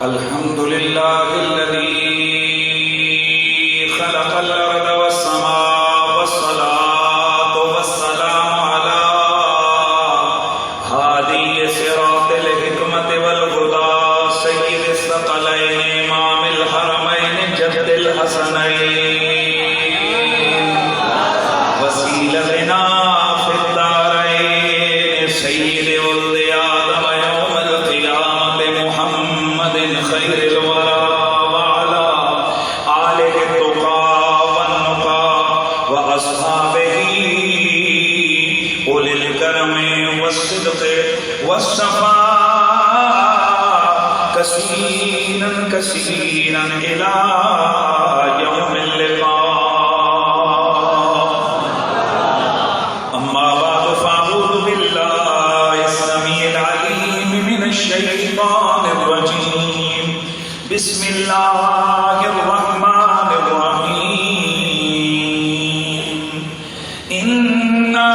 الحمد لله الذي خلق الأرض والسماء والصلاة والسلام على هادي صراط الحكمة والهدى سيد الثقلين إمام الحرمين جد الحسنين وسيلتنا في الدارين سيد ولد آدم يوم القيامة محمد خير الورى وعلى آله التقى والنقى وأصحابه أولي الكرم والصدق والصفاء كثيرا كثيرا إلى يوم اللقاء. أما بعد فأعوذ بالله السميع العليم من الشيطان الرجيم. بسم الله الرحمن الرحيم. إنا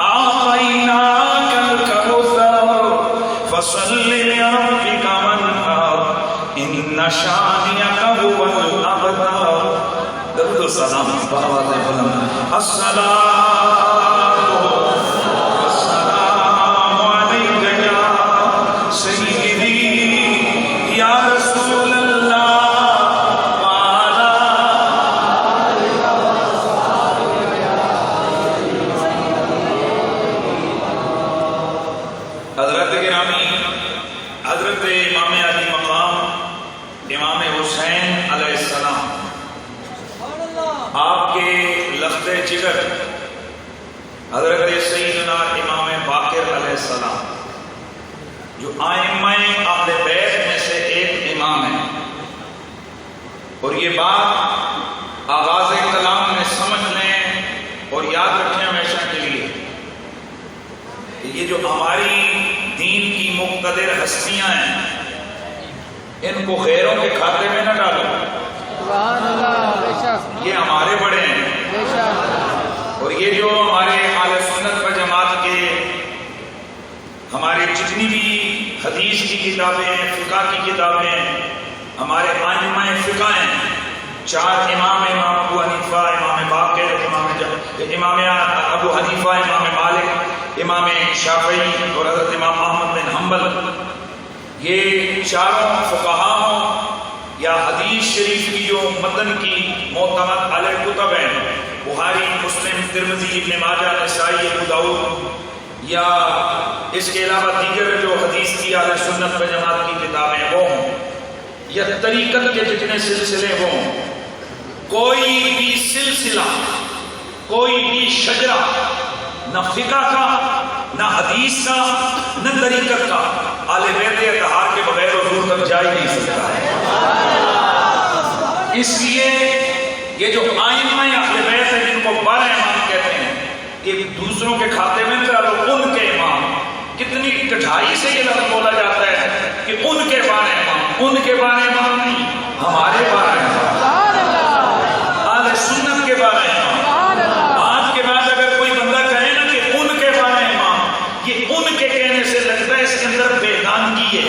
أعطيناك الكوثر فصل لربك وانحر إن شانئك هو الأبتر. درود السلام بآواز بلند. الصلاة والسلام عليك يا سيدي یا رسول اللہ وعلا حضرت گرامی، حضرت امام علی مقام امام حسین علیہ السلام، آپ کے لخت جگر حضرت سیدنا امام باقر علیہ السلام جو ائمہ اہل بیت میں سے ایک امام ہے. اور یہ بات آغاز کلام میں سمجھ لیں اور یاد رکھیں ہمیشہ کے لیے کہ یہ جو ہماری دین کی مقتدر ہستیاں ہیں ان کو غیروں کے کھاتے میں نہ ڈالو. یہ ہمارے بڑے ہیں. اور یہ جو ہمارے اہل سنت و جماعت کے ہمارے جتنی بھی حدیث کی کتابیں ہیں، فقہ کی کتابیں ہیں، ہمارے ائمہ فقہ ہیں، چار امام ابو حنیفہ، امام باقر، امام ابو حنیفہ، امام مالک، امام شافعی اور حضرت امام احمد بن حنبل. یہ چاروں فقہاؤں یا حدیث شریف کی جو متن کی معتمد علیہ کتب ہیں، بخاری، مسلم، ترمذی، ابن ماجہ، نسائی، ابو داؤد، یا اس کے علاوہ دیگر جو حدیث کی اہل سنت و جماعت کی کتابیں وہ ہوں یا طریقت کے جتنے سلسلے وہ ہوں، کوئی بھی سلسلہ، کوئی بھی شجرہ نہ فقہ کا، نہ حدیث کا، نہ طریقت کا اہل بیت اطہار کے بغیر حضور تک جا ہی نہیں سکتا ہے. اس لیے یہ جو ائمہ اہل بیت ہیں جن کو بارہ امام کہتے ہیں، ایک دوسروں کے کھاتے میں ڈالو ان کے امام. کتنی کٹھائی سے یہ لفظ بولا جاتا ہے کہ ان کے بارے امام. ان کے بارے امام نہیں، ہمارے بارے امام، اہل سنت کے بارے امام. آج کے بعد اگر کوئی بندہ کہے نا کہ ان کے بارے امام، یہ ان کے کہنے سے لگتا ہے اس کے اندر بیگانگی ہے.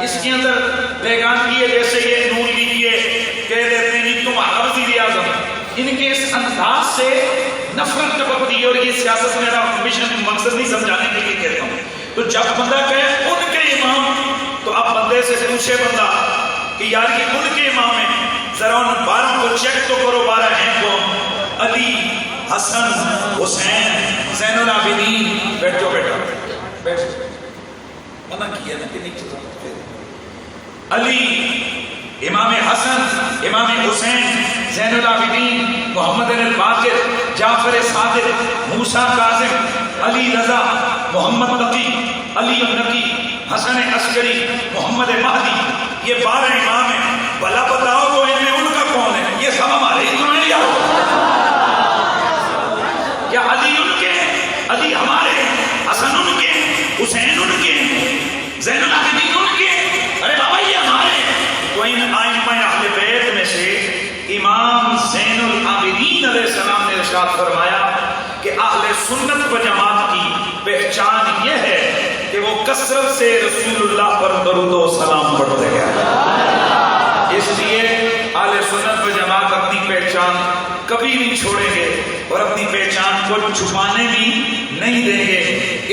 اس کے اندر بیگانگی ہے. جیسے یہ نون لیگ یہ کہہ دیتے ہیں تمہارا وزیر اعظم. ان کے اس انداز سے نفرت ٹپکتی ہے. اور یہ سیاست میرا مشن مقصد نہیں سمجھانے کے لیے کہتا ہوں. تو جب بندہ کہے ان کے امام تو اب بندے سے پوچھے بندہ کہ یار یہ ان کے امام ہیں، ذرا ان 12 کو چیک تو کرو. 12 ہیں کون؟ علی، حسن، حسین، زین العابدین. بیٹھو بیٹا بیٹھو. منع کیا نا کہ نہیں چلتا. علی، امام حسن، امام حسین، زین العابدین، محمد الباقر، جعفر صادق، موسیٰ کاظم، علی رضا، محمد تقی، علی النقی، حسن عسکری، محمد مہدی. یہ 12 امام ہیں. بھلا بتاؤ تو ان میں ان کا کون ہے؟ یہ سب ہمارے ہی تو ہیں یا علی ان کے، علی ہمارے، حسن ان کے، حسین ان کے، زین العابدین ان کے. ارے بابا یہ ہمارے. تو ان ائمہ اہل بیت میں سے امام زین العابدین علیہ السلام نے ارشاد فرمایا کہ اہل سنت و جماعت کی پہچان یہ ہے کہ وہ کثرت سے رسول اللہ پر درود و سلام پڑھتے گئے. اس لیے اہل سنت و جماعت اپنی پہچان کبھی نہیں چھوڑیں گے اور اپنی پہچان کو چھپانے بھی نہیں دیں گے.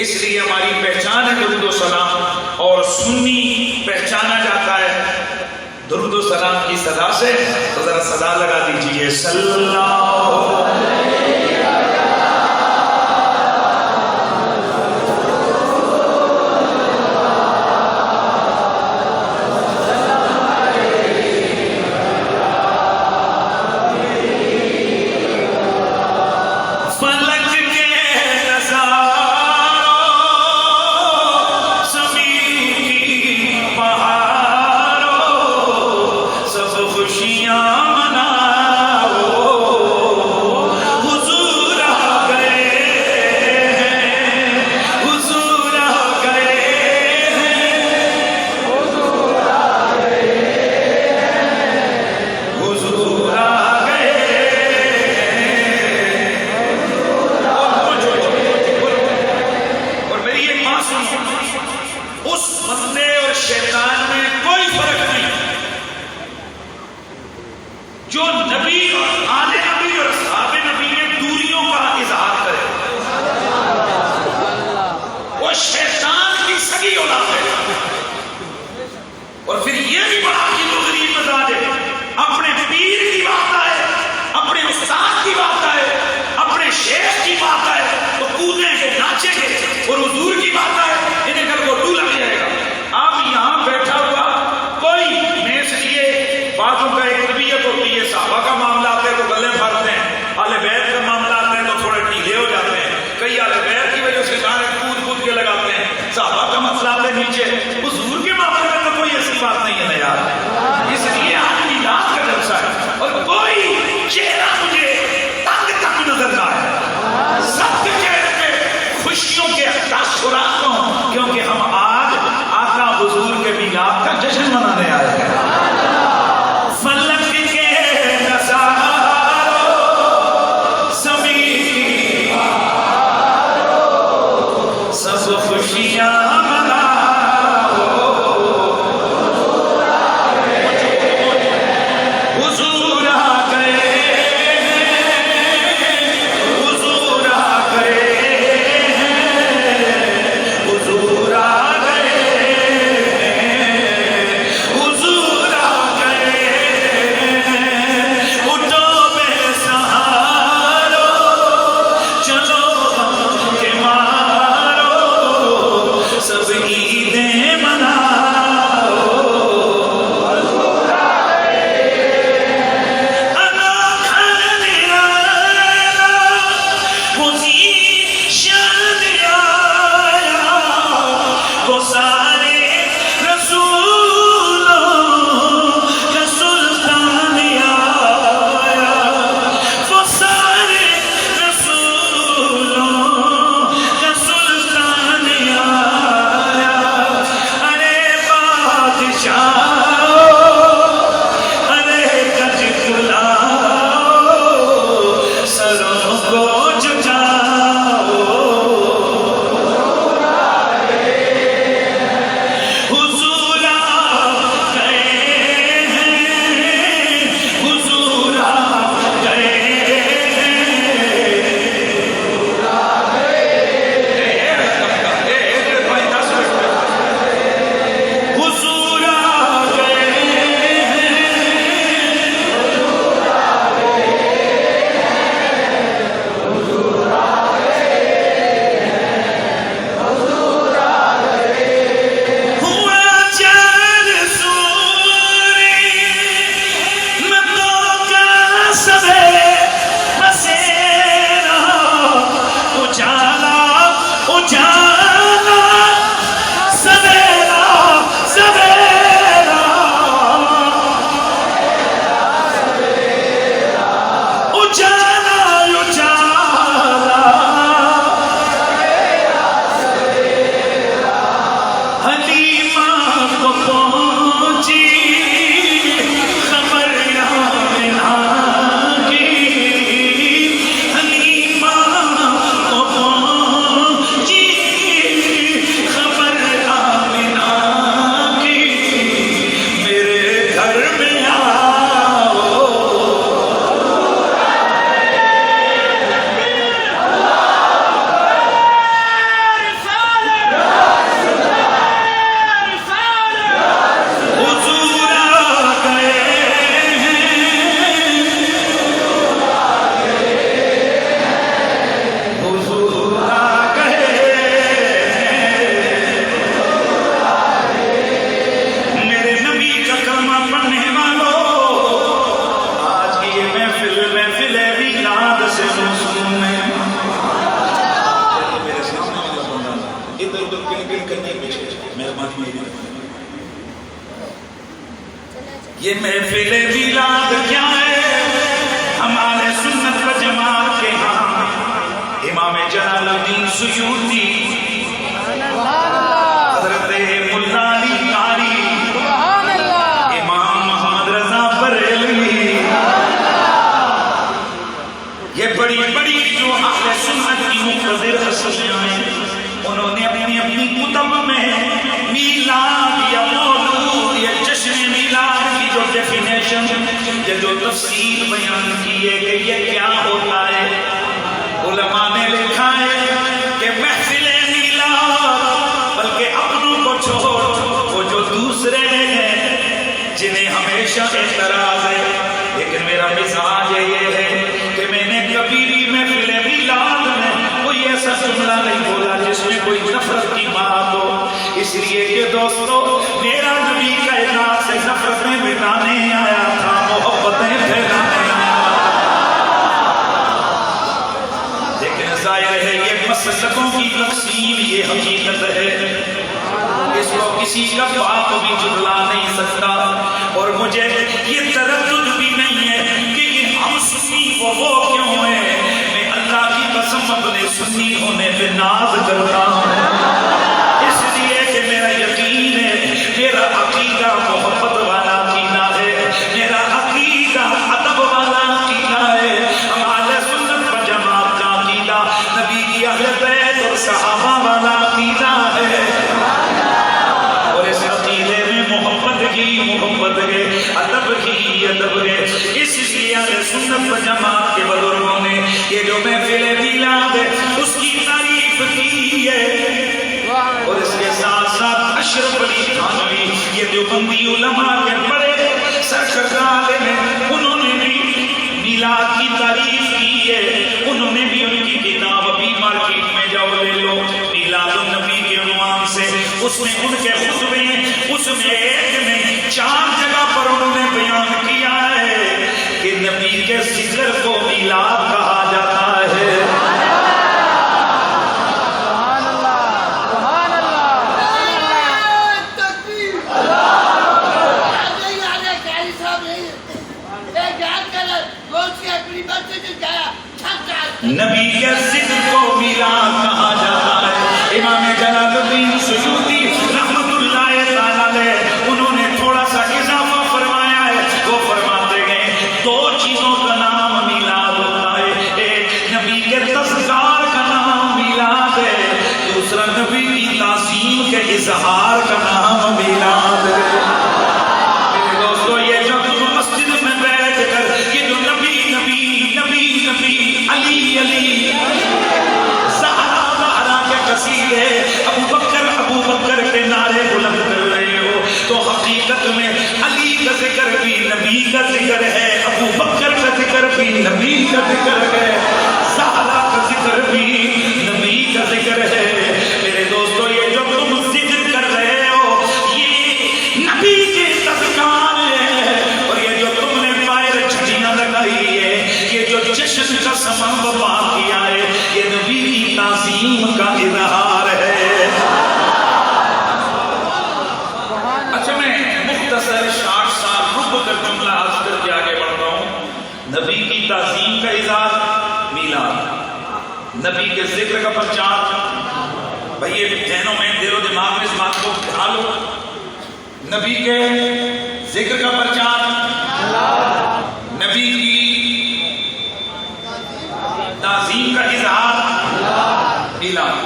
اس لیے ہماری پہچان ہے درود و سلام، اور سنی پہچانا جاتا ہے درود و سلام کی صدا سے. تو ذرا صدا لگا دیجئے صلی اللہ علیہ خوشیاں مناؤ. پیچھے مہربانی میری. یہ محفل میلاد کیا ہے ہمارے سنت و جماعت کے ہاں امام جلال الدین سیوطی حضرت ملا علی قاری امام محمد رضا بریلوی یہ بڑی بڑی جو اہل سنت کی مقتدر ہستیاں ہیں انہوں نے اپنی اپنی کتب میں میلاد یا مولود یا جشن میلاد کی جو ڈیفینیشن یا جو تفصیل بیان کی ہے کہ یہ کیا ہوتا ہے. علماء نے لکھا ہے کہ محفل میلاد بلکہ اپنوں کو چھوڑ وہ جو دوسرے ہیں جنہیں ہمیشہ اعتراض ہے لیکن میرا مزاج یہ ہے کہ میں نے کبھی بھی محفل میلاد میں کوئی ایسا جملہ نہیں بولا جس میں کوئی نفرت کی بات ہو. اس لیے کہ دوستو میرا نبی کائنات سے نفرتیں مٹانے آیا تھا محبتیں پھیلانے آیا تھا. لیکن ظاہر ہے یہ مسلکوں کی تقسیم یہ حقیقت ہے اس کو کسی کا باپ بھی جھٹلا نہیں سکتا. اور مجھے یہ تردد بھی نہیں ہے کہ یہ ہم سنی وہ کیوں ہیں. میں اللہ کی قسم اپنے سنی ہونے پہ ناز کرتا ہوں اس لیے کہ میرا یقین ہے میرا عقیدہ محبت والا عقیدہ ہے میرا عقیدہ ادب والا عقیدہ ہے. ہمارے سنت و جماعت کا عقیدہ نبی کی اہل بیت اور صحابہ والا عقیدہ ہے اور اس عقیدے میں محبت ہے ادب ہے. اس لیے اہل سنت و جماعت کے بزرگوں نے یہ جو محفل میلاد ہے اس کی تعریف کی ہے. اور اس کے ساتھ ساتھ اشرف علی تھانوی یہ دیوبندی علماء کے بڑے سرکردار ہیں انہوں نے بھی میلاد کی تعریف کی ہے. انہوں نے بھی ان کی کتاب ابھی مارکیٹ میں جاؤ لے لو میلاد النبی کے عنوان سے اس میں ان کے خطبے اس میں ایک میں 4 جگہ پر انہوں نے بیان کیا ہے کہ نبی کے ذکر کو میلاد کہا جاتا ہے. نبی کے ذکر کو میلاد کہا جاتا ہے. امام جلال الدین سیوطی رحمت اللہ تعالی علیہ انہوں نے تھوڑا سا اضافہ فرمایا ہے. وہ فرماتے ہیں 2 چیزوں کا نام میلاد ہوتا ہے. ایک نبی کے تذکار کا نام میلاد ہے دوسرا نبی کی تعظیم کے اظہار کا نام میلاد ہے. میرے دوستو یہ جو مسجد میں بیٹھ کر یہ جو نبی علی زہرا زہرا کے قصیدے ابو بکر کے نعرے بلند کر رہے ہو تو حقیقت میں علی کا ذکر بھی نبی کا ذکر ہے ابو بکر کا ذکر بھی نبی کا ذکر ہے زہرا کا ذکر بھی نبی کا ذکر ہے. میرے دوستو یہ جو تم ذکر کر رہے ہو یہ نبی کے تذکار ہے اور یہ جو تم نے پائر چھٹیاں لگائی ہے یہ جو جشن کا سبب بپا کیا ہے یہ نبی کی تعظیم کا اظہار ہے. اچھا میں مختصر 60 سال رک کر جملہ عرض کر کے آگے بڑھ رہا ہوں. نبی کی تعظیم کا اظہار میلاد نبی کے ذکر کا پرچار. بھئی یہ ذہنوں میں دل و دماغ میں اس بات کو ڈالو نبی کے ذکر کا پرچار نبی کی تعظیم کا اظہار میلاد.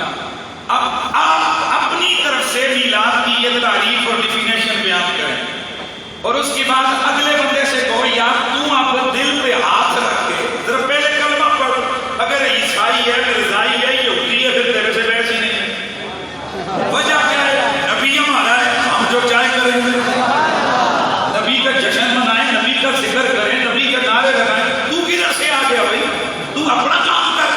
اب آپ اپنی طرف سے میلاد کی یہ تعریف اور ڈیفینیشن بیان کریں اور اس کے بعد اگلے بندے سے کہو یار تم اپنے دل پہ ہاتھ رکھ کے ذرا پہلے کلمہ پڑھ اگر عیسائی ہے مرزائی ہے یہودی ہے پھر تیرے سے بحث ہی نہیں ہے. وجہ کیا ہے نبی ہمارا ہے ہم جو چاہے کریں نبی کا جشن منائیں نبی کا ذکر کریں نبی کا نعرے لگائیں. تو کدھر سے آ گیا بھائی تو اپنا کام کر.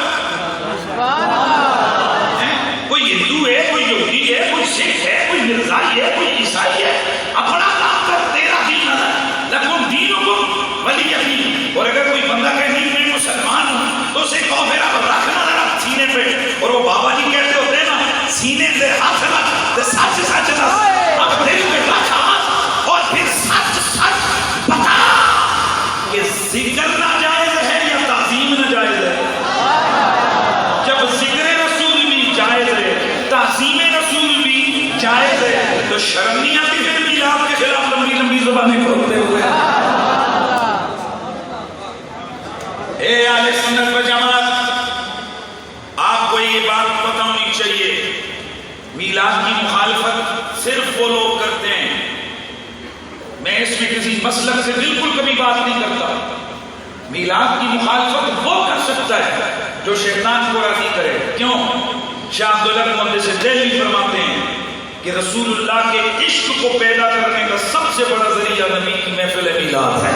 کوئی ہندو ہے کوئی یہودی ہے کوئی سکھ ہے کوئی مرزائی ہے کوئی عیسائی ہے اپنا کام کر. تیرا دین نظر لکم دینکم ولی دین. اور اگر کوئی بندہ کہ نہیں میں مسلمان ہوں تو اسے کہو میرا رکھنا ذرا سینے پہ. اور وہ بابا جی کہتے ہوتے ہیں نا سینے سے ہاتھ رکھ تو سچ سچ دس، اب دل میں رکھ اور پھر سچ سچ بتا کہ ذکر ناجائز ہے یا تعظیم ناجائز ہے؟ جب ذکر رسول بھی جائز ہے، تعظیم رسول بھی جائز ہے، تو شرم نہیں آتی پھر میلاد کے خلاف لمبی لمبی زبانیں کھولتے ہوئے؟ اے اہل سنت و جماعت، آپ کو یہ بات پتہ ہونی چاہیے، میلاد کی مخالفت صرف وہ لوگ کرتے ہیں، میں اس میں کسی مسلک سے بالکل کبھی بات نہیں کرتا، میلاد کی مخالفت وہ کر سکتا ہے جو شیطان کو راضی کرے۔ کیوں؟ شاہ عبداللہ محدث دہلوی فرماتے ہیں کہ رسول اللہ کے عشق کو پیدا کرنے کا سب سے بڑا ذریعہ نبی کی محفل میلاد ہے،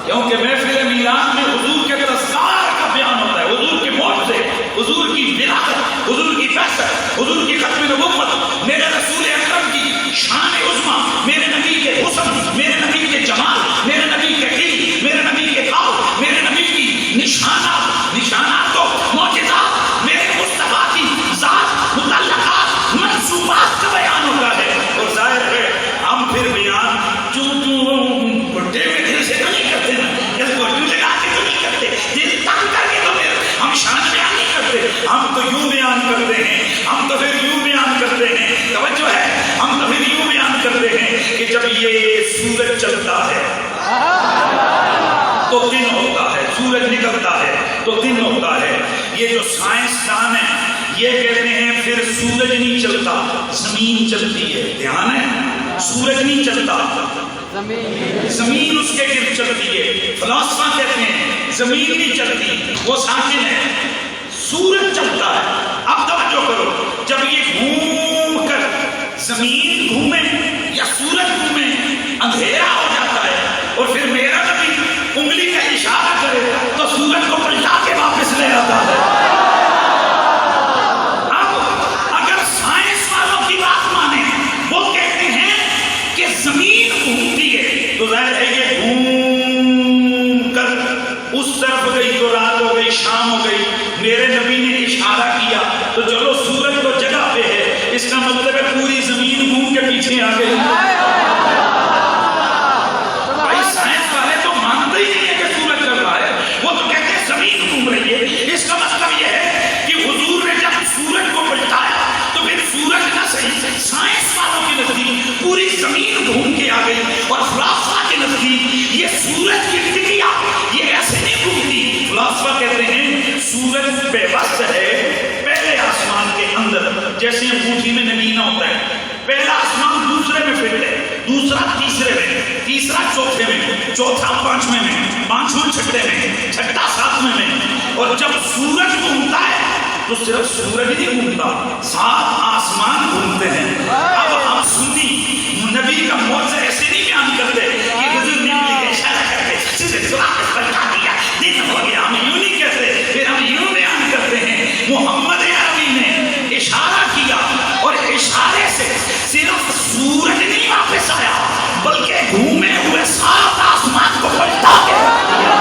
کیونکہ محفل میلاد میں حضور کے اسرار کا بیان ہوتا ہے، حضور کے معجزے، حضور کی ولادت، حضور کی بعثت، حضور کی ختم نبوت، میرے رسول اکرم کی شان عظما، میرے نبی کے حسن، میرے نبی کے جمال، میرے نبی کے علم، میرے نبی کے قول، میرے نبی کی نشانات و معجزات، میرے مصطفیٰ کی ذات، متعلقات، منصوبات کا بیان ہوتا ہے۔ اور ظاہر ہے ہم پھر بیان بڑھے میں دل سے تو نہیں کرتے نا، جب گوٹو لگا کے تو نہیں کرتے، دل تنگ کر کے تو پھر ہم شان بیان نہیں کرتے، ہم تو یوں بیان کرتے ہیں، ہم تو پھر یوں بیان کرتے ہیں، توجہ ہے، ہم تو پھر یوں بیان کرتے ہیں کہ جب یہ سورج چلتا ہے تو دن ہوتا ہے، سورج نکلتا ہے تو دن ہوتا ہے۔ یہ جو سائنسدان ہیں یہ کہتے ہیں پھر سورج نہیں چلتا، زمین چلتی ہے، دھیان ہے، سورج نہیں چلتا، زمین اس کے گرد چلتی ہے۔ فلاسفہ کہتے ہیں زمین نہیں چلتی، وہ ساکن ہے، سورج چلتا ہے۔ اب توجہ کرو، جب یہ گھوم کر زمین گھومے یا سورج گھومے اندھیرا ہو جاتا ہے اور پھر میرا نبی انگلی کا اشارہ کرے تو سورج کو پلٹا کے واپس لے آتا ہے۔ اب اگر سائنس والوں کی بات مانے، وہ کہتے ہیں کہ زمین گھومتی ہے تو ظاہر ہے یہ گھوم کر اس طرف گئی تو رات ہو گئی، شام ہو گئی، میرے نبی نے اشارہ کیا تو چلو سورج تو جگہ پہ ہے، اس کا مطلب ہے پوری زمین گھوم کے پیچھے آ گئی۔ بھائی سائنس والے تو مانتے ہی نہیں ہے کہ سورج چل رہا ہے، وہ تو کہتے ہیں زمین گھوم رہی ہے۔ اس کا مطلب یہ ہے کہ حضور نے جب سورج کو پلٹایا تو پھر سورج نہ صحیح، سائنس والوں کے نزدیک پوری زمین گھوم کے آ گئی، اور فلاسفہ کے نزدیک یہ سورج کی ٹکیا یہ ایسے نہیں گھومتی۔ فلاسفہ کہتے ہیں سورج بے وقت ہے پہلے آسمان کے اندر، جیسے انگوٹھی میں نگینہ ہوتا ہے، پہلا آسمان دوسرے میں فٹ ہے، دوسرا تیسرے میں، تیسرا چوتھے میں، چوتھا پانچویں میں، پانچواں چھٹے میں، چھٹا ساتویں میں۔ اور جب سورج گھومتا ہے تو صرف سورج ہی نہیں گھومتا، سات آسمان گھومتے ہیں۔ اب ہم سنی نبی کا معجزہ ایسے نہیں بیان کرتے کہ حضور نے انگلی کا اشارہ کر کے سیدھے سورج پلٹا دیا، دن ہو گیا، ہم یوں نہیں کہتے، پھر ہم یوں بیان کرتے ہیں محمد عربی نے اشارہ کیا اور اشارے سے صرف سورج نہیں واپس آیا بلکہ گھومے ہوئے سات آسمان کو پلٹا کے دیا۔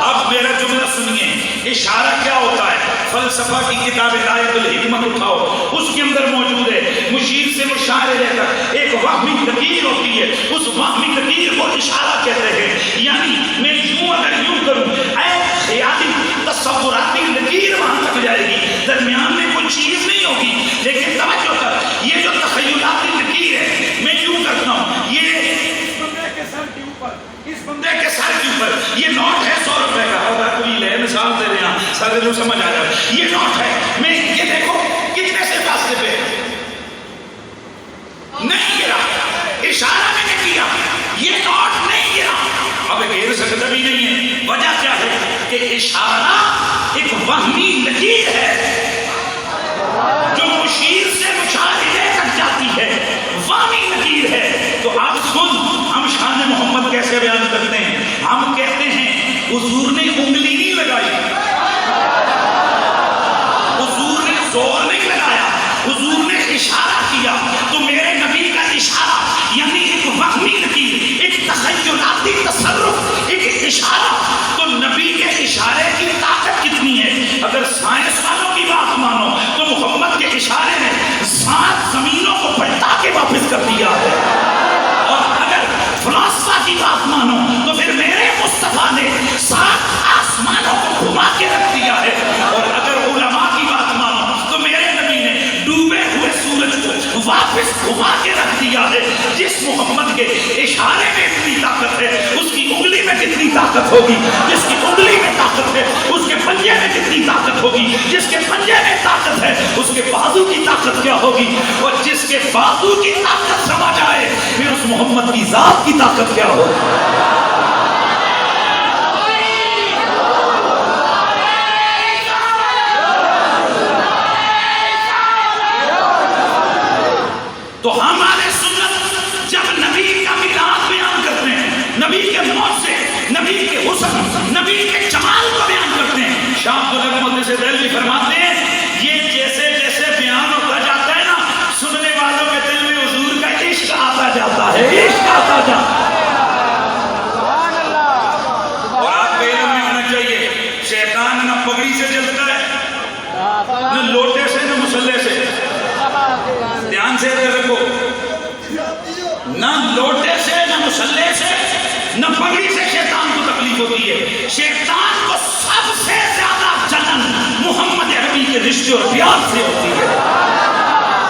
اب میرا جملہ سنیے، اشارہ کیا ہوتا ہے؟ فلسفہ کی کتاب ہدایت الحکمت اٹھاؤ، اس کے اندر موجود ہے مشیر سے مشاعرے لے کر ایک وہمی تقریر ہوتی ہے، اس وہمی تقریر کو اشارہ کہتے ہیں۔ یعنی میں یوں اگر یوں کروں، اے خیالی تصوراتی لکیر وہاں تک جائے گی، درمیان میں کوئی چیز نہیں ہوگی، لیکن توجہ کر، یہ جو تخیلاتی لکیر ہے میں یوں کرتا ہوں، یہ اس بندے کے سر کے اوپر، اس بندے کے سر کے اوپر یہ نوٹ ہے 100 روپے کا، اور کوئی لے مثال دے رہے ہیں سارے لوگ سمجھ آ جائے، یہ نوٹ ہے، میں یہ دیکھو کتنے سے فاصلے پہ نہیں گرا، اشارہ میں نے کیا، یہ نوٹ نہیں گرا، اب گر سکتا بھی نہیں ہے۔ وجہ کیا ہے کہ اشارہ ایک وہمی لکیر ہے جو مشیر سے مشاہدے تک جاتی ہے، وہمی لکیر ہے۔ تو آپ سن ہم شان محمد کیسے بیان کرتے ہیں، ہم کہتے ہیں حضور نے انگلی نہیں لگائی، حضور نے 7 زمینوں کو پلٹا کے واپس کر دیا ہے. اور اگر فلاسفہ کی بات مانو تو پھر میرے مصطفیٰ نے 7 آسمانوں کو گھما کے رکھ دیا ہے. اور اگر علماء کی بات مانو تو میرے نبی نے ڈوبے ہوئے سورج کو واپس گھما کے رکھ دیا ہے. جس محمد کے اشارے میں اتنی طاقت ہے اس کی انگلی میں کتنی طاقت ہوگی. جس کی انگلی میں طاقت ہے اس کے پنجے میں کتنی طاقت ہوگی. جس کے پنجے میں طاقت ہے اس کے بازو کی طاقت کیا ہوگی. اور جس کے بازو کی طاقت سما جائے پھر اس محمد کی ذات کی طاقت کیا ہوگی. تو ہمارے سنت جب نبی کا میلاد بیان کرتے ہیں، نبی کے موضوع، نبی کے حسن، نبی کے جمال کو بیان کرتے ہیں. شاہ عبداللہ سے دہلوی فرماتے ہیں یہ جیسے جیسے بیان ہوتا جاتا ہے نا سننے والوں کے دل میں حضور کا عشق آتا جاتا ہے. عشق آتا جاتا ہے. اور آپ کو علم میں ہونا چاہیے شیطان نہ پگڑی سے چلتا ہے نہ لوٹے سے نہ مسلح سے. دھیان سے رکھو، نہ لوٹے سے نہ مسلح سے نہ پگڑی سے شیطان کو تکلیف ہوتی ہے. شیطان کو سب سے زیادہ جنن محمد عربی کے رشتے اور پیار سے ہوتی ہے.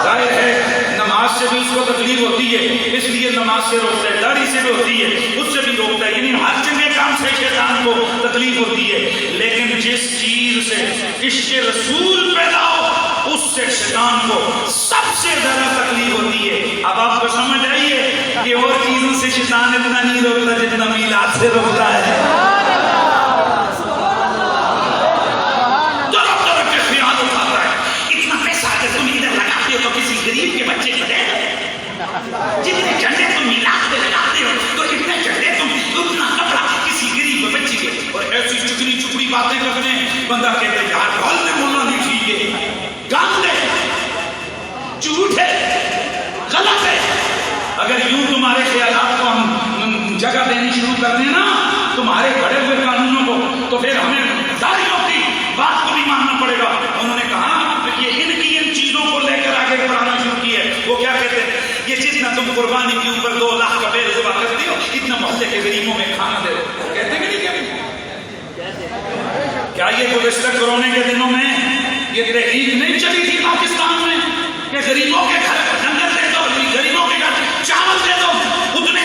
ظاہر ہے نماز سے بھی اس کو تکلیف ہوتی ہے اس لیے نماز سے روکتا ہے. داڑھی سے بھی ہوتی ہے اس سے بھی روکتا ہے. یعنی ہر چنگے کام سے شیطان کو تکلیف ہوتی ہے. لیکن جس چیز سے عشق رسول پیدا ہو اس سے شیطان کو سب سے زیادہ تکلیف ہوتی ہے. اب آپ کو سمجھ آئیے کہ اور چیزوں سے شیطان اتنا نہیں روکتا جتنا میلاد سے روکتا ہے. طرف کے خیال اٹھاتا ہے اتنا پیسہ اگر تم ادھر لگاتے ہو تو کسی غریب کے بچے کو دے دو. جتنے جھنڈے تم میلاد پہ لگاتے ہو تو اتنے جھنڈے تم اتنا کپڑا کسی غریب کے بچے کے. اور ایسی چکنی چپڑی باتیں کرتے ہیں بندہ کہتے ہیں یار گال نے بولنا نہیں چاہیے. گاندے جھوٹ ہے غلط ہے. اگر یوں تمہارے خیالات کو ہم جگہ دینی شروع کر دیں نا تمہارے بڑے ہوئے قانونوں کو تو پھر ہمیں داڑھیوں کی بات کو بھی ماننا پڑے گا. انہوں نے کہا کہ ان چیزوں کو لے کر آگے بڑھانا شروع کی ہے. وہ کیا کہتے ہیں یہ جتنا تم قربانی کے اوپر 2 لاکھ کا بیل ذبح کرتے ہو اتنا محلے کے غریبوں میں کھانا دے دو. کہتے ہیں کہ نہیں کیا یہ گزشتہ کورونا کے دنوں میں یہ تحریک نہیں چلی تھی پاکستان میں کہ غریبوں کے گھر ڈنگر دے دو غریبوں کے گھر چاول دے دو اتنے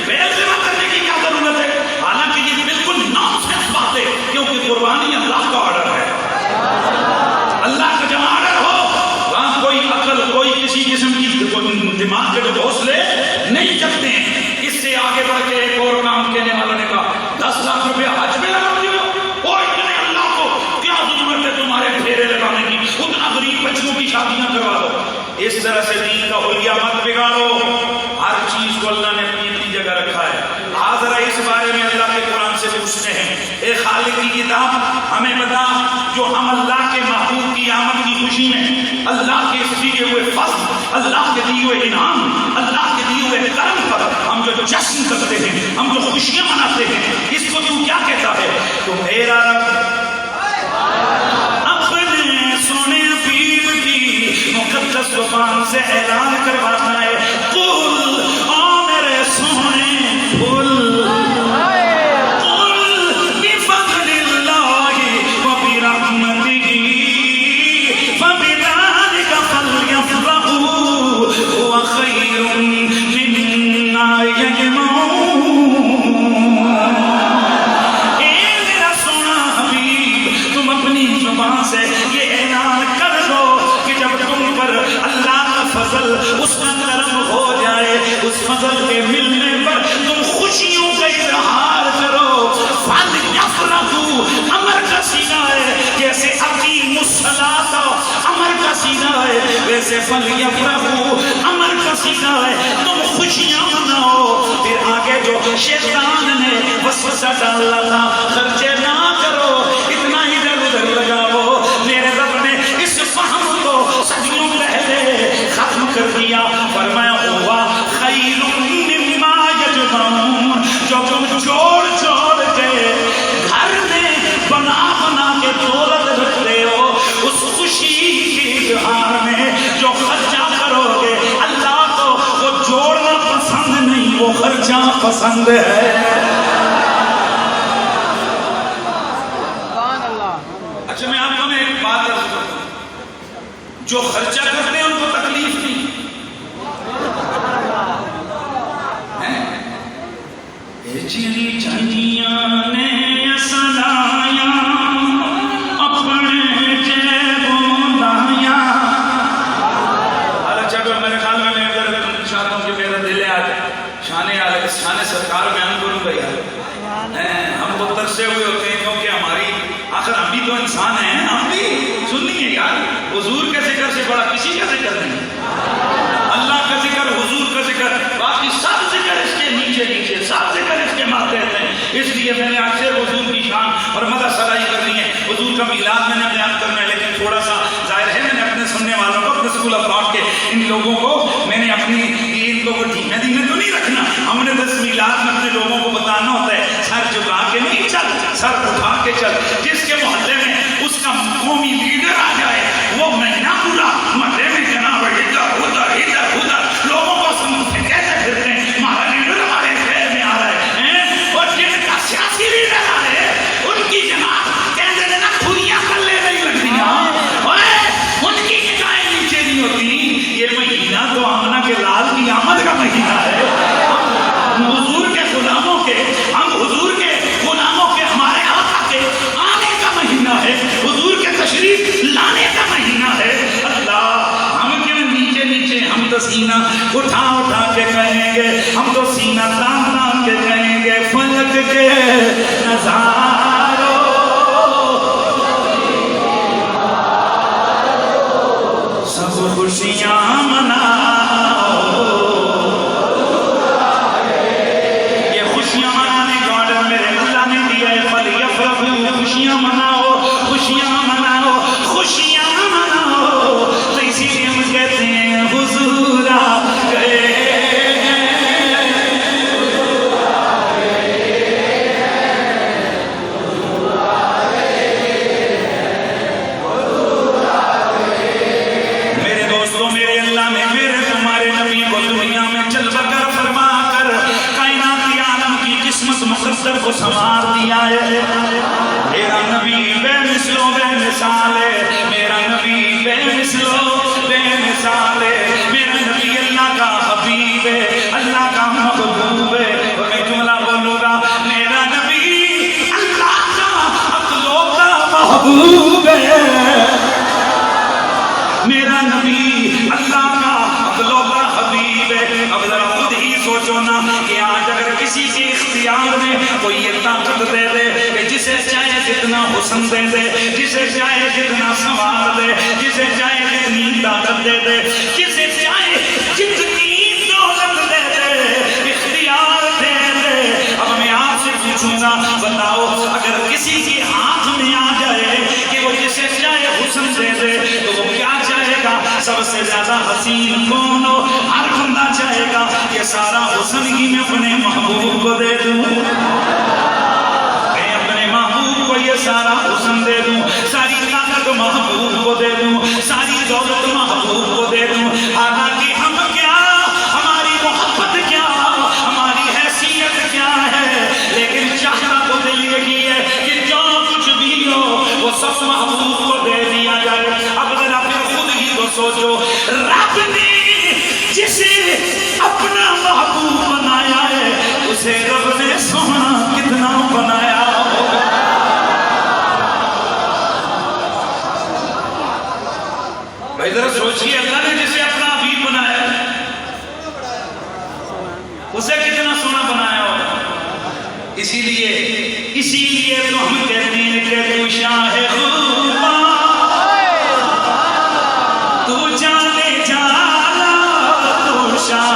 بیل ذبح کرنے کی کیا ضرورت ہے. حالانکہ یہ بالکل نانسنس بات ہے کیونکہ قربانی اللہ کا آرڈر ہے. اللہ کا جب آرڈر ہو وہاں کوئی عقل کوئی کسی قسم کی دماغ کے حوصلے نہیں چلتے ہیں. اس سے آگے بڑھ کے ایک اور کام کہنے والا نے کہا 10 لاکھ روپے حج میں لگا دیو. اور اتنے اللہ کو کیا ضرورت ہے تمہارے پھیرے لگانے کی. اتنا غریب بچوں کی شادیاں کروا دو. اس طرح سے دین کا حلیہ مت بگاڑو. ہر چیز کو اللہ نے اپنی اپنی جگہ رکھا ہے. آج ذرا اس بارے میں اللہ کے قرآن سے پوچھتے ہیں اے خالق کی کتاب ہمیں بتا جو ہم اللہ کے محبوب کی آمد کی خوشی میں اللہ کے دیے ہوئے فضل اللہ کے دیے ہوئے انعام اللہ کے دیے ہوئے کرم پر ہم جو جشن کرتے ہیں ہم جو خوشیاں مناتے ہیں اس کو تو کیا کہتا ہے تو میرا اپنے سونے پیر کی مقدس زبان سے اعلان کروانا ہے قل او میرے سونے قل اس کا کرم ہو جائے اس فضل کے ملنے پر تم خوشیوں کا اظہار کرو. فل یفرحوا امر کا سینہ ہے جیسے اقیم الصلاۃ امر کا سینہ ہے ویسے فل یفرحوا امر کا سینہ ہے تم خوشیاں مناؤ. پھر آگے جو شیطان نے وسوسہ ڈالا تھا خرچے نہ کرو اتنا ادھر ادھر لگاؤ. میرے رب نے اس فہم کو صدیوں پہلے ختم کر دیا. فرمایا ہوا خیر مما یجمعون جو تم جوڑ جوڑ کے گھر میں بنا بنا کے دولت رکھتے ہو اس خوشی کے اظہار میں جو خرچہ خرچہ پسند ہے. اچھا میں آپ کو میں ایک بات عرض کرتا ہوں, جو خرچہ کرتے ہیں ان کو تکلیف نہیں چلی چنیاں نے سلایا اپنے جیبوں لایا. چلو میرے خیال میں اگر چاہتا ہوں کہ میرا دل شان سرکار بیان کروں گا یار. ہم تو ترسے ہوئے ہوتے ہیں کیونکہ ہماری آخر ہم بھی تو انسان ہیں, ہم بھی سنیے یار, حضور کے ذکر سے بڑا کسی کا ذکر نہیں. اللہ کا ذکر, حضور کا ذکر, باقی سب ذکر اس کے نیچے نیچے, سب ذکر اس کے ماتحت ہیں. اس لیے میں نے آپ سے حضور کی شان اور مدح سرائی کرنی ہے. حضور کا میلاد میں نے بیان کرنا ہے, لیکن تھوڑا سا ظاہر ہے میں نے اپنے سننے والوں کو, اپنے اسکول افراد کے ان لوگوں کو میں نے اپنی ان کو دھیمے دھیمے تو نہیں رکھنا. ہم نے بس میلاد میں اپنے لوگوں کو بتانا ہوتا ہے, سر جھکا کے نہیں چل, سر اٹھا کے چل. جس کے محلے میں اس کا قومی لیڈر آ جائے وہ مہینہ پورا محلے میں جناب ادھر ادھر ادھر ادھر لوگوں کو سمجھتے کیسے پھرتے ہیں ہمارا لیڈر ہمارے شہر میں آ رہا ہے. اور جن کا سیاسی لیڈر آ رہے ہیں ان کی جناب کہتے ہیں نا کھوریاں کلے نہیں لگتی, ان کی نگاہیں نیچے نہیں ہوتی. یہ مہینہ تو آمنہ کے لال کی آمد کا مہینہ ہے. ہم حضور کے غلاموں کے, ہم حضور کے غلاموں کے, ہمارے آقا کے آنے کا مہینہ ہے, حضور کے تشریف لانے کا مہینہ ہے. اللہ ہم کیوں نیچے نیچے, ہم تو سینہ اٹھا اٹھا کے کہیں گے, ہم تو سینہ تان تان کے کہیں گے فلک کے نظاروں سب خوشیاں مناؤ. یہ خوشیاں منانے کا آرڈر میرے اللہ نے دیا ہے. فَلْيَفْرَحُوا, خوشیاں مناؤ, خوشیاں مناؤ, خوشیاں مناؤ. تو اسی لیے ہم کہتے ہیں حضور آ گئے. مقدر کو سنوار دیا ہے. میرا نبی بے مثل و بے مثال ہے, میرا نبی بے مثل و بے مثال ہے. میرا نبی اللہ کا حبیب ہے, اللہ کا محبوب ہے. اور میں جملہ بولوں گا, میرا نبی اللہ کا عقلوں کا محبوب ہے. میرا نبی اللہ کا عقلوں کا حبیب ہے. اب ذرا خود ہی سوچو نا کہ آج اگر کسی کے اختیار میں کوئی یہ طاقت دے دے کہ جسے چاہے جتنا حسن دے دے, جسے چاہے جتنا سنوار دے, جسے چاہے جتنی طاقت دے دے, جسے چاہے جتنی دولت دے دے, اختیار دے دے. اب میں آپ سے پوچھوں گا, بتاؤ اگر کسی کے ہاتھ میں آ جائے کہ وہ جسے چاہے حسن دے دے تو وہ کیا چاہے گا؟ سب سے زیادہ حسین کون ہو؟ ہر بندہ چاہے گا کہ سارا حسن ہی میں اپنے محبوب کو دے دوں, میں اپنے محبوب کو یہ سارا حسن دے دوں, ساری طاقت محبوب کو دے دوں, ساری دولت محبوب کو دے دوں. حالانکہ ہم کیا, ہماری محبت کیا, ہماری حیثیت کیا ہے, لیکن چاہتا تو دل یہی ہے کہ جو کچھ بھی ہو وہ سب محبوب کو دے دیا جائے. اب ذرا پھر خود ہی تو سوچو, رب نے جسے اپنا محبوب بنایا ہے اسے رب نے سونا کتنا بنایا ہوگا. بھائی ذرا سوچیے, اللہ نے جسے اپنا حبیب بنایا ہے اسے کتنا سونا بنایا ہوگا. اسی لیے تو ہم کہتے ہیں کہ تو شاہ خوبا, تو جانے جانا, تو شاہ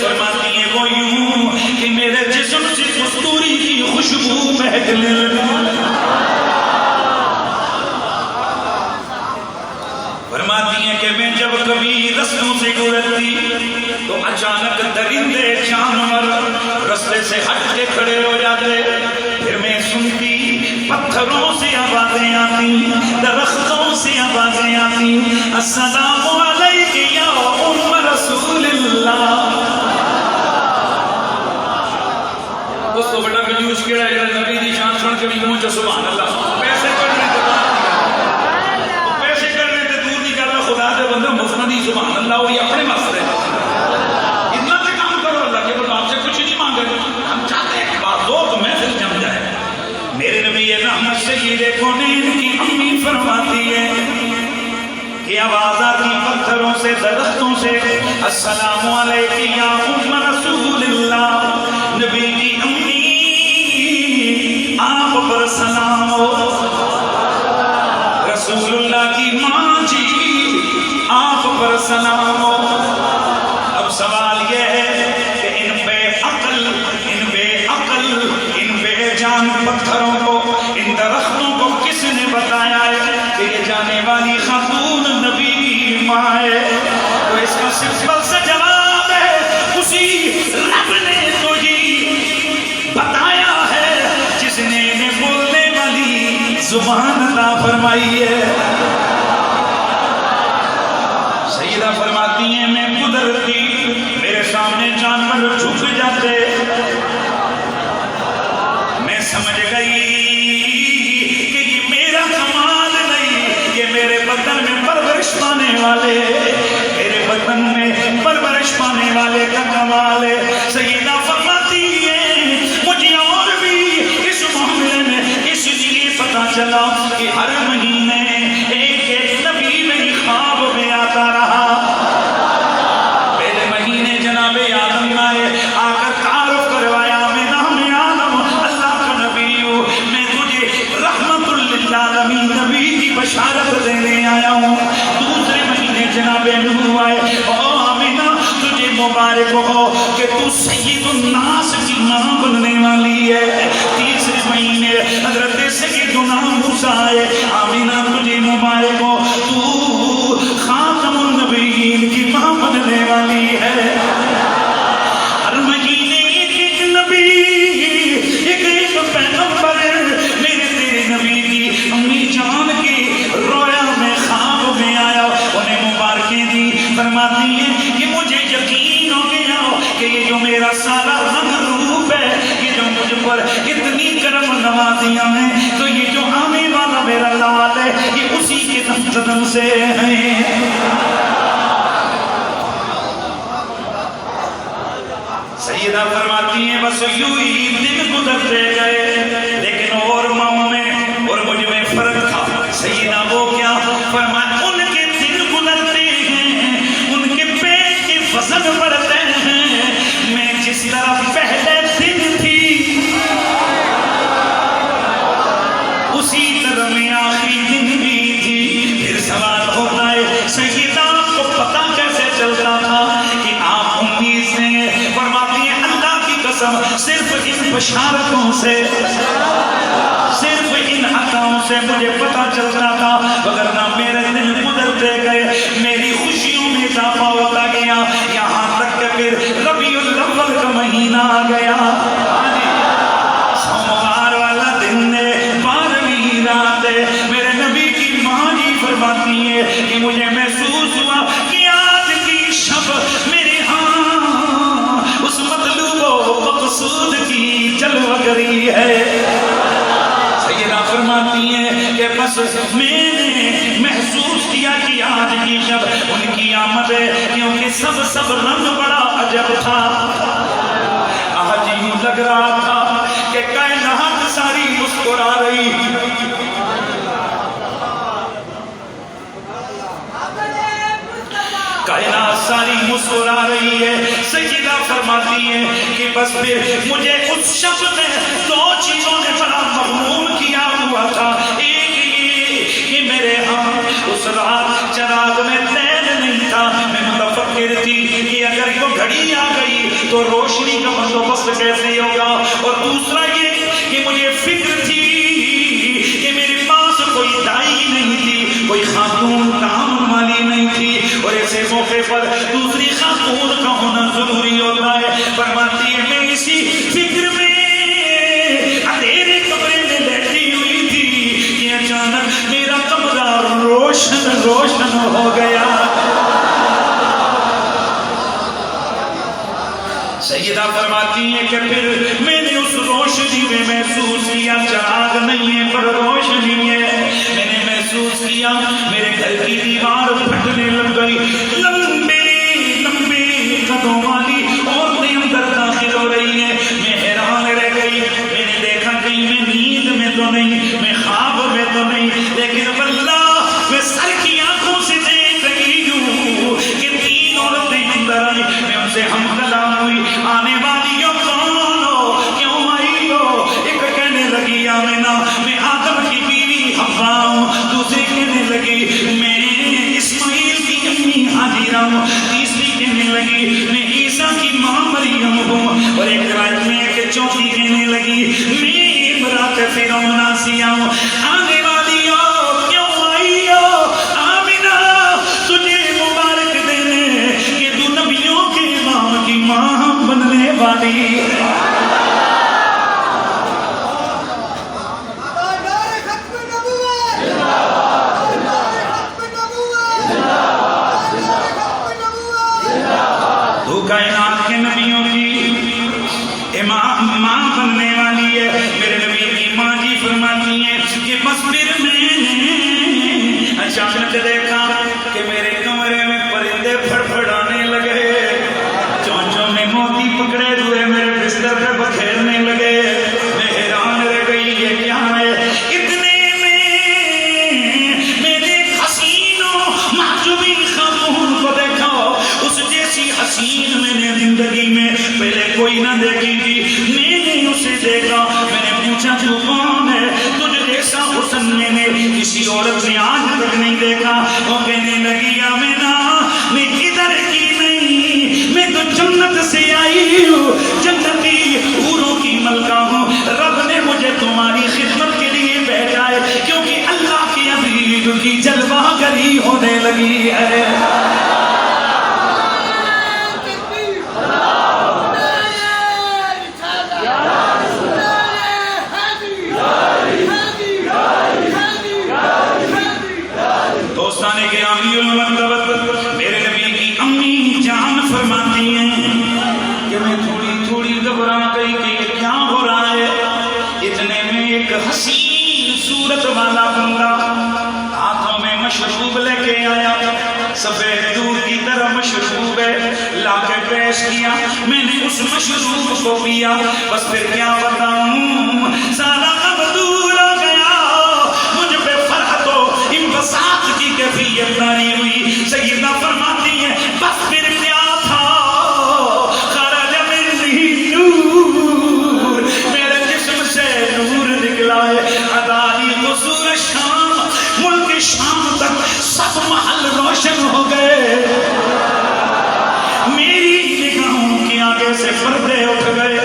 فرماتی ہیں وہ یوں کہ میرے جسم سے کستوری کی خوشبو مہکنے لگی. فرماتی ہیں کہ میں جب کبھی رستوں سے گزرتی تو اچانک درندے جانور رستے سے ہٹ کے کھڑے ہو جاتے. پھر میں سنتی پتھروں سے آوازیں آتی, درختوں سے آوازیں آتی, السلام علیک یا ام رسول اللہ. اس کو بڑا کنجوس کیڑا ہے نبی دی شان سن کے بھی منہ چ سبحان اللہ. پیسے کرنے خدا دے بندے مفت نہیں سبحان اللہ وہی اپنے مسئلے اتنا سے کام کرو. اللہ کے بندے آپ سے کچھ نہیں مانگے, ہم چاہتے ہیں بات ہو تو محفل جم جائے. میرے نبی رحمت سید کونین کی امی فرماتی ہے کہ آواز آتی پتھروں سے درختوں سے, السلام علیکم یا ام رسول اللہ. نبی کی امی آپ پر سلام ہو, رسول اللہ کی ماں جی آپ پر سلام ہو. اب سوال یہ ہے کہ ان بے جان پتھروں کو, ان درختوں کو کس نے بتایا ہے کہ یہ جانے والی خاتون نبی کی ماں ہے؟ تو اس کا سمپل سا جواب ہے اسی رب نے تو یہ بتایا ہے جس نے انہیں بولنے والی زبان عطا فرمائی ہے. سیدہ فرماتی ہیں میں گزرتی, میرے سامنے جانور جھک جاتے, میں سمجھ گئی کہ یہ میرا کمال نہیں, یہ میرے بدن میں پرورش پانے والے, میرے بدن میں پرورش پانے والے کا کمال ہے. سیدہ فرماتی ہیں مجھے اور بھی اس معاملے میں اس لیے پتا چلا کہ ہر مہینے ایک نبی میں خواب میں آتا رہا. پہلے مہینے جناب آدم آئے, آ کر تعارف کروایا میں نام آدم اللہ کا نبی ہوں, میں تجھے رحمت للعالمین نبی کی بشارت دینے آیا ہوں. دوسرے مہینے جناب نوح آئے, او آمینہ تجھے مبارک ہو کہ تو سید الناس کی ماں بننے والی ہے. تیسرے مہینے حضرت سیدنا موسیٰ آئے, آمینہ تجھے مبارک ہو تو خاتم النبیین کی ماں بننے والی ہے. ہر مہینے ایک نبی, ایک پیغمبر میرے تیرے نبی کی امی جان کی رویا میں خواب میں آیا, انہیں مبارکیں دی. فرماتی ہیں کہ مجھے یقین ہو گیا کہ یہ جو میرا سارا رنگ روپ ہے, یہ جو مجھ پر اتنی کرم نوازیاں ہیں, تو یہ جو آنے والا میرا لال ہے یہ اسی کے قدم سے ہیں. سیدہ فرماتی ہیں بس یوں ہی دن گزرتے گئے, لیکن اور ماؤں میں اور مجھ میں فرق تھا. سیدہ وہ کیا؟ فرمایا ان کے دن گزرتے ہیں, ان کے پیٹ کے وزن بڑھتے ہیں, میں جس طرح پہلے دن تھی اسی طرح میں آخری دن بھی تھی. پھر سوال ہوتا ہے سیدہ کو پتہ کیسے چلتا تھا کہ آپ امی سے؟ فرماتی ہیں اللہ کی قسم صرف ان بشارتوں سے, صرف ان عطاؤں سے مجھے پتہ چلتا تھا, وگرنہ میرے دن گزرتے گئے, میری خوشیوں میں اضافہ ہوتا گیا, یہاں تک کہ پھر ربیع الاول کا مہینہ آ گیا. سوموار والا دن ہے, 12ویں رات ہے. میرے نبی کی ماں جی فرماتی ہے کہ مجھے محسوس ہوا کہ آج کی شب میرے ہاں اس مطلوب و مقصود کی جلوہ گری ہے. سیدہ فرماتی ہیں کہ بس میں نے محسوس کیا کہ آج کی شب ان کی آمد ہے, کیونکہ سب رنگ بڑا عجب تھا. آج یوں لگ رہا تھا کہ کائنات ساری مسکرا رہی, کائنات ساری مسکرا رہی ہے. سیدہ فرماتی ہے کہ بس پھر مجھے اس شب میں 2 چیزوں نے بڑا مغموم کیا ہوا تھا. ایک یہ کہ میرے ہاں اس رات چراغ میں تیل نہیں تھا. میں متفکر تھی کہ اگر اگر وہ گھڑی آ گئی تو روشنی کا بندوبست کیسے ہوگا؟ اور دوسرا یہ کہ مجھے فکر تھی کہ میرے پاس کوئی دائی نہیں تھی، کوئی خاتون تعاون والی نہیں تھی، اور ایسے موقع پر دوسری خاتون کا ہونا ضروری ہوتا ہے۔ فرماتی ہے میں اسی فکر میں اندھیرے کمرے میں بیٹھی ہوئی تھی کہ اچانک میرا کمرہ روشن روشن ہو گیا۔ سیدہ فرماتی ہیں کہ پھر میں نے اس روشنی میں محسوس کیا چراغ نہیں ہے پر روشنی ہے۔ میں نے محسوس کیا میرے گھر کی دیوار پھٹنے لگ گئی، لمبے لمبے قدموں والی عورتیں اندر داخل ہو رہی ہیں۔ میں حیران رہ گئی، میں نے دیکھا کہیں میں نیند میں تو نہیں، میں خواب میں تو نہیں، لیکن واللہ میں سر کی آنکھوں سے دیکھ رہی ہوں کہ تین عورتیں اندر آئی۔ میں ان سے ہم کلام ہوئی، آنے والی ہو کون ہو، کیوں آئی ہو؟ ایک کہنے لگی آمینہ میں آدم کی بیوی حوا ہوں، دوسری کہنے لگی میں اسماعیل کی امی حاجرہ ہوں، تیسری کہنے لگی میں عیسیٰ کی ماں مریم ہوں، اور ایک روایت میں کہ چوتھی کہنے لگی میں امرأت فرعون آسیہ ہوں۔ آنے والی ہو کیوں آئی ہو آمینہ؟ تجھے مبارک دینے کہ تو نبیوں کے امام کی ماں بننے والی۔ تو کائنات کے نبیوں کی امام ماں بننے والی ہے۔ میرے نبی کی ماں جی فرماتی ہیں کہ بس پھر میں نے اچانک دیکھا کہ میرے کمرے میں پرندے پھڑپھڑانے لگے، چونچوں میں موتی پکڑے ہوئے میرے بستر پہ بکھیرنے لگے۔ میں حیران رہ گئی یہ کیا ہے؟ اتنے میں میرے حسین و محجوبی خاتون کو دیکھا، اس جیسی حسین میں نے زندگی میں پہلے کوئی نہ دیکھی تھی۔ میں نے اسے دیکھا، میں نے پوچھا تو کون ہے؟ تجھ جیسا حسن میں نے کسی عورت نے آج تک نہیں دیکھا۔ وہ کہنے لگی آمینہ میں ادھر کی نہیں، میں تو جنت سے آئی ہوں، جنتی حوروں کی ملکہ ہوں۔ رب نے مجھے تمہاری خدمت کے لیے بھیجا ہے کیونکہ اللہ کی حبیب کی جلوہ گری ہونے لگی ہے۔ دوستان گرامی المرتبت، میرے نبی کی امی جان فرماتی ہیں کہ میں تھوڑی تھوڑی گھبرا گئی کہ یہ کیا ہو رہا ہے۔ اتنے میں ایک حسین صورت والا بندہ ہاتھوں میں مشروب لے کے آیا، سفید دودھ کی طرح مشروب ہے، لا کے پیش کیا۔ میں نے اس مشروب کو پیا، بس پھر کیا بتاؤں، سارا غم دور ہو گیا، مجھ پہ فرحت و انبساط کی کیفیت تاری ہوئی۔ سیدہ فرماتی ہے بس پھر کیا تھا، خرج منی نور، میرے جسم سے نور نکلا ہے۔ اداری قصور شام، ملک شام تک سب محل روشن ہو گئے۔ میری نگاہوں کے آگے سے پردے اٹھ گئے،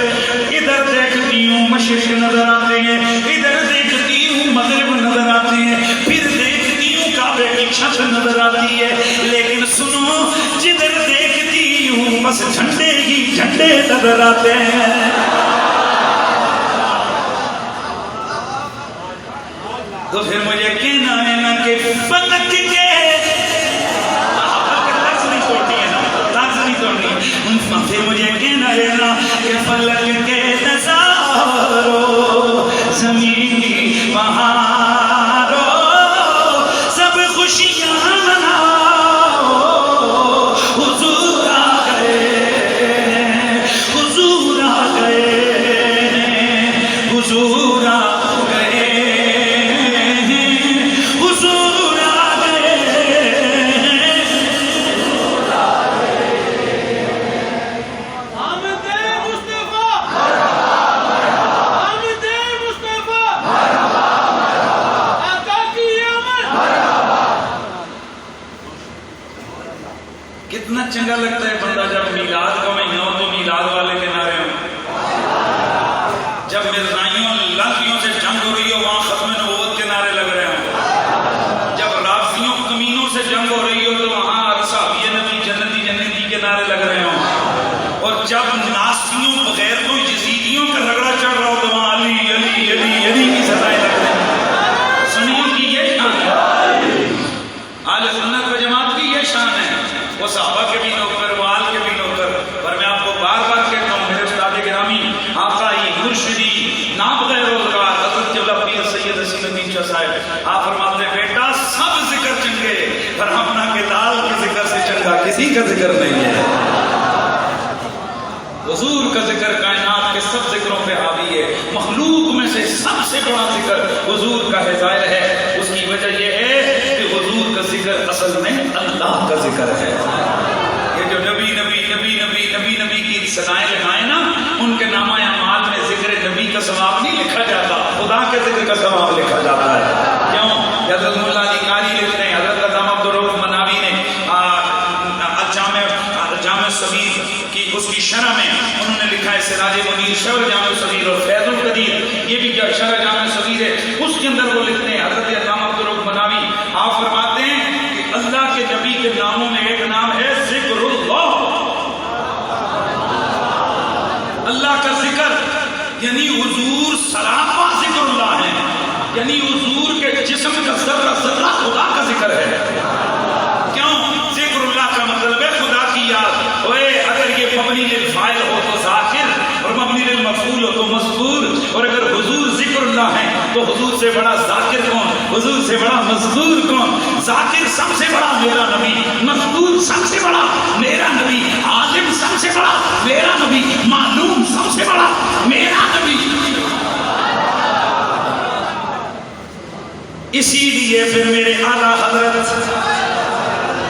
ادھر دیکھتی ہوں مشرق نظر آتے ہیں، ادھر دیکھتی ہوں مغرب نظر آتے ہیں، پھر دیکھتی ہوں کعبے کی چھت نظر آتی ہے، لیکن سنو جدھر دیکھتی ہوں بس جھنڈے ہی جھنڈے نظر آتے ہیں۔ تو پھر مجھے کہنا ہے نا کہ فلک کے لفظ نہیں توڑنی ہے نا، لفظ نہیں توڑنی ہے، پھر مجھے کہنا ہے نا کہ فلک کے نظارو زمین بہارو سب خوشیاں مناؤ، حضور آ گئے، حضور آ گئے، حضور آ گئے، حضور آ گئے۔ آمد مصطفیٰ جب ناسیوں بغیر تو یزیدیوں کا رگڑا چڑھ رہا ہو تو وہاں علی علی علی علی کی سزائیں لگتے ہیں. سنیوں کی یہ شان ہے، اہل سنت و جماعت کی یہ شان ہے. وہ صحابہ کے بھی نوکر، وہ آل کے بھی نوکر. پر میں آپ کو بار بار کہتا ہوں میرے استاد گرامی آقائی مرشدی نابغیر روزگار حضرت جلال پیر سید حسین الدین شاہ صاحب آپ فرماتے ہیں بیٹا سب ذکر چنگے پر ہمنا کے لال کے ذکر سے چنگا کسی کا ذکر نہیں ہے. حضور کا ذکر کائنات کے سب ذکروں پہ حاوی ہے. مخلوق میں سے سب سے بڑا ذکر حضور کا ہے، ظاہر ہے. اس کی وجہ یہ ہے کہ حضور کا ذکر اصل میں اللہ کا ذکر ہے. یہ جو نبی نبی نبی نبی نبی نبی کی صدائیں لگائیں نا، ان کے نامہ اعمال میں ذکر نبی کا ثواب نہیں لکھا جاتا، خدا کے ذکر کا ثواب لکھا جاتا ہے. کیوں؟ حضرت مولا علی قاری لکھتے ہیں، حضرت علامہ عبدالرؤف مناوی نے جامع صغیر کی اس کی شرح میں انہوں نے لکھا ہے سراج منیر شرح جامع صغیر اور فیض القدیر یہ بھی شرح جامع صغیر ہے. اس کے اندر وہ لکھتے ہیں حضرت علامہ عبدالرؤف مناوی آپ فرماتے ہیں کہ اللہ کے نبی کے ناموں میں ایک نام ہے ذکر اللہ. اللہ کا ذکر یعنی حضور سراپا ذکر اللہ ہے، یعنی حضور کے جسم کا ذرہ ذرہ خدا کا ذکر ہے. کیوں؟ ذکر اللہ کا مطلب ہے خدا کی یاد. اگر یہ مبنی للفاعل ہو تو ذاکر اور مبنی للمفعول ہو تو مذکور. اور اگر حضور ذکر اللہ ہے تو حضور سے بڑا ذاکر کون، حضور سے بڑا مذکور کون؟ ذاکر سب سے بڑا میرا نبی، مذکور سب سے بڑا میرا نبی، عالم سب سے بڑا میرا نبی، معلوم سب سے بڑا میرا نبی. اسی لیے پھر میرے اعلیٰ حضرت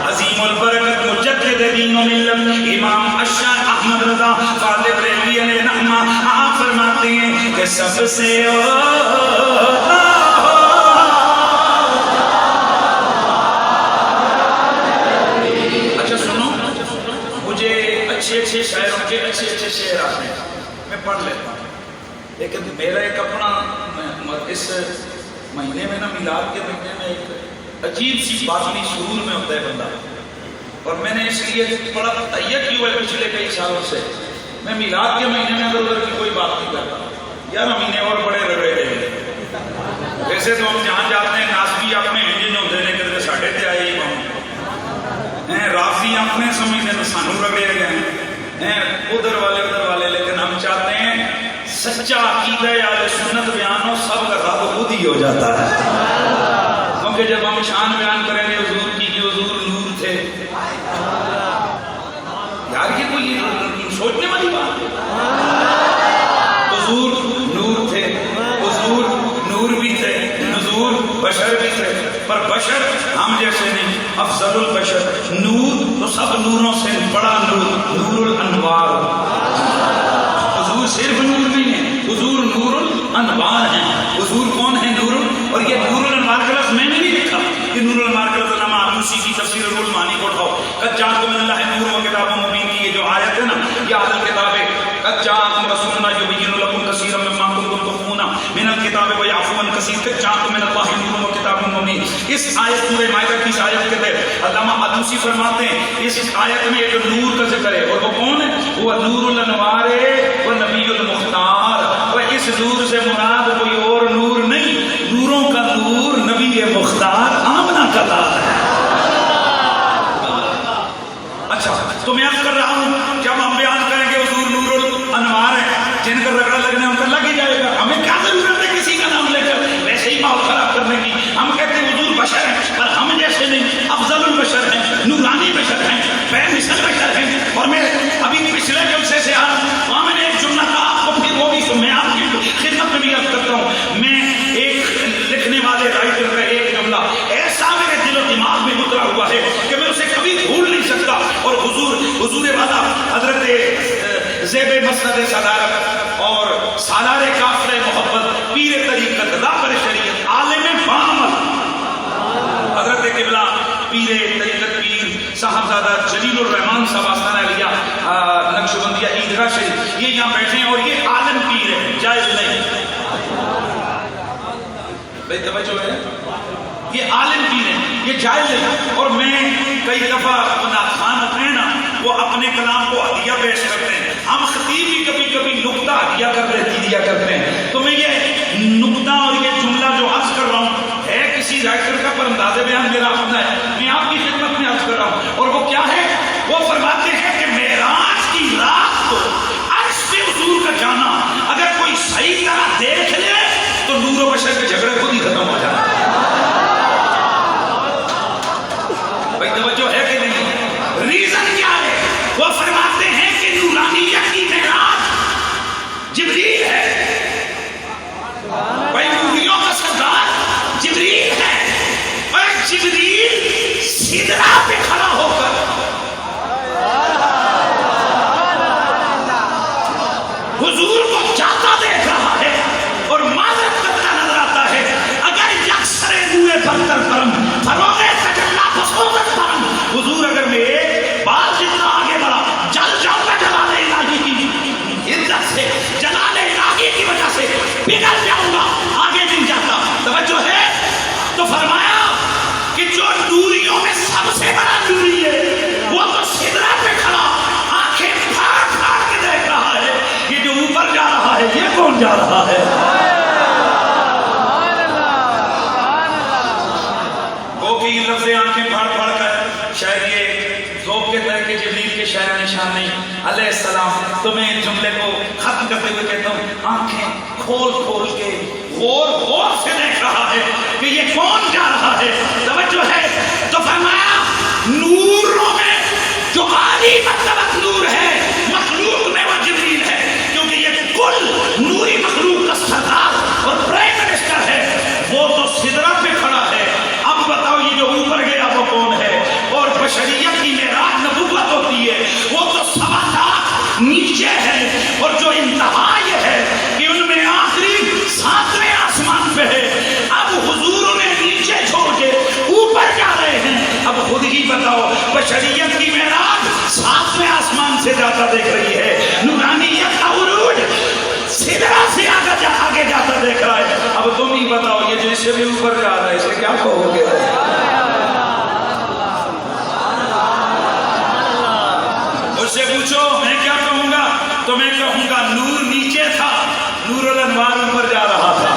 عظیم البرکت مجدد دین و ملت امام الشاہ احمد رضا غالب ریلوی علیہ رحمہ آپ فرماتے ہیں کہ سب سے اچھا سنو، مجھے اچھے شاعروں کے اچھے شعر آتے ہیں، میں پڑھ لیتا ہوں. لیکن میرا ایک اپنا اس مہینے میں نا میلاد کے مہینے میں ایک عجیب سی باطنی سرور میں ہوتا ہے بندہ. اور میں نے اس لیے بڑا تیہ کی ہوا ہے پچھلے کئی سالوں سے میں میلاد کے مہینے میں ادھر کی کوئی بات نہیں کرتا. 11 مہینے اور بڑے رگڑے گئے. ویسے تو ہم جہاں جاتے ہیں ناسبی اپنے انجن ہوتے ہیں کہ ساڑھے تے آئے ہی ہوں رافی اپنے سمجھتے ہیں سانو رگڑے گئے ہیں ادھر والے. لیکن ہم چاہتے ہیں سچا عقیدہ اہل سنت بیان ہو سب کا رب خود ہی ہو جاتا ہے. کیونکہ جب ہم شان بیان کریں گے حضور کی کہ حضور نور تھے، یار یہ کوئی سوچنے والی بات ہے. حضور نور تھے، حضور نور بھی تھے، حضور بشر بھی تھے. پر بشر ہم جیسے نہیں، افضل البشر نور تو سب نوروں سے بڑا نور، نور الانوار. حضور صرف نور نہیں ہے، حضور نور الانوار ہیں. حضور کون ہے؟ نور. اور یہ نور الانوار کا لفظ میں نے نہیں لکھا، یہ نور الانوار کا لفظ علامہ آلوسی کی تفسیر الروح المعانی کو اٹھاؤ. قد جاءکم من اللہ نور و کتاب مبین کی یہ جو آیت ہے نا، یہ اہل کتاب ہے. قد جاءکم رسولنا یبین لکم کثیرا مما کنتم تخفون من الکتاب ویعفو عن کثیر. قد جاءکم من اللہ نور و کتاب مبین. اس آیت سورہ مائدہ کی اس آیت کے تحت علامہ آلوسی فرماتے ہیں اس آیت میں ایک نور کا ذکر ہے. اور وہ کون ہے؟ وہ نور الانوار و نبی المختار. اور اس نور سے مراد کوئی اور نور نہیں، نوروں کا نور نبی مختار آمنہ کا لال ہے. اچھا تو میں عرض کر رہا ہوں جب ہم بیان کریں گے حضور نور الانوار ہے، جن کا رگڑا لگنا ان کا لگ ہی جائے گا. ہمیں کیا ضرورت ہے کسی کا نام لے کر ویسے ہی ماحول خراب کرنے کی؟ ہم کہتے ہیں حضور بشر ہیں پر ہم جیسے نہیں، افضل البشر ہیں، نورانی بشر ہیں، بے مثل بشر ہیں. اور میں ابھی پچھلے جلسے سے آ وہاں میں نے ایک جملہ کہا آپ کو پھر وہ بھی میں آپ کی خدمت میں بھی عرض کرتا ہوں. میں ایک لکھنے والے رائٹر کا ایک جملہ ایسا میرے دل و دماغ میں اترا ہوا ہے کہ میں اسے کبھی بھول نہیں سکتا. اور حضور والا حضرت زیب مسند صدارت اور سالار کافر محبت پیر طریقت راہبر شریعت عالم بامل حضرت قبلہ پیر طریقت پیر صاحبزادہ جلیل الرحمان صاحب آستانہ علیہ نقشبندیہ عیدگاہ شریف یہ یہاں بیٹھے ہیں. اور یہ عالم پیر ہے، جائز نہیں بھائی توجہ ہے، یہ عالم پیر ہے، یہ جائز ہے. اور میں کئی دفعہ خان اپنے نا وہ اپنے کلام کو ہدیہ پیش کرتے ہیں. علیہ السلام تو میں جملے کو ختم کرتے ہوئے کہتا ہوں آنکھیں کھول کھول کے غور غور سے دیکھ رہا ہے کہ یہ کون جا رہا ہے. توجہ ہے تو فرمایا نوروں میں جو عالی مرتبہ نور ہے مخلوق میں وہ جبریل ہے, کیونکہ یہ کل نوری مخلوق کا سردار اور پرائم منسٹر ہے. وہ تو سدرہ پہ کھڑا ہے. اب بتاؤ یہ جو اوپر گیا وہ کون ہے؟ اور بشریت کی معراج نبوت ہوتی ہے, وہ تو سوا لاکھ نیچے ہے. اور جو انتہا یہ ہے کہ ان میں آخری 7ویں آسمان پہ ہے. اب حضور انہیں نیچے چھوڑ کے اوپر جا رہے ہیں. اب خود ہی بتاؤ بشریت کی معراج 7ویں آسمان سے جاتا دیکھ رہی ہے, نورانیت کا عروج سدرہ سے آگے جاتا دیکھ رہا ہے. اب تم ہی بتاؤ یہ جو اس سے بھی اوپر جا رہا ہے اسے کیا کہو گے؟ اس سے پوچھو میں کیا کہوں گا تو میں کہوں گا نور نیچے تھا, نور الانوار اوپر جا رہا تھا.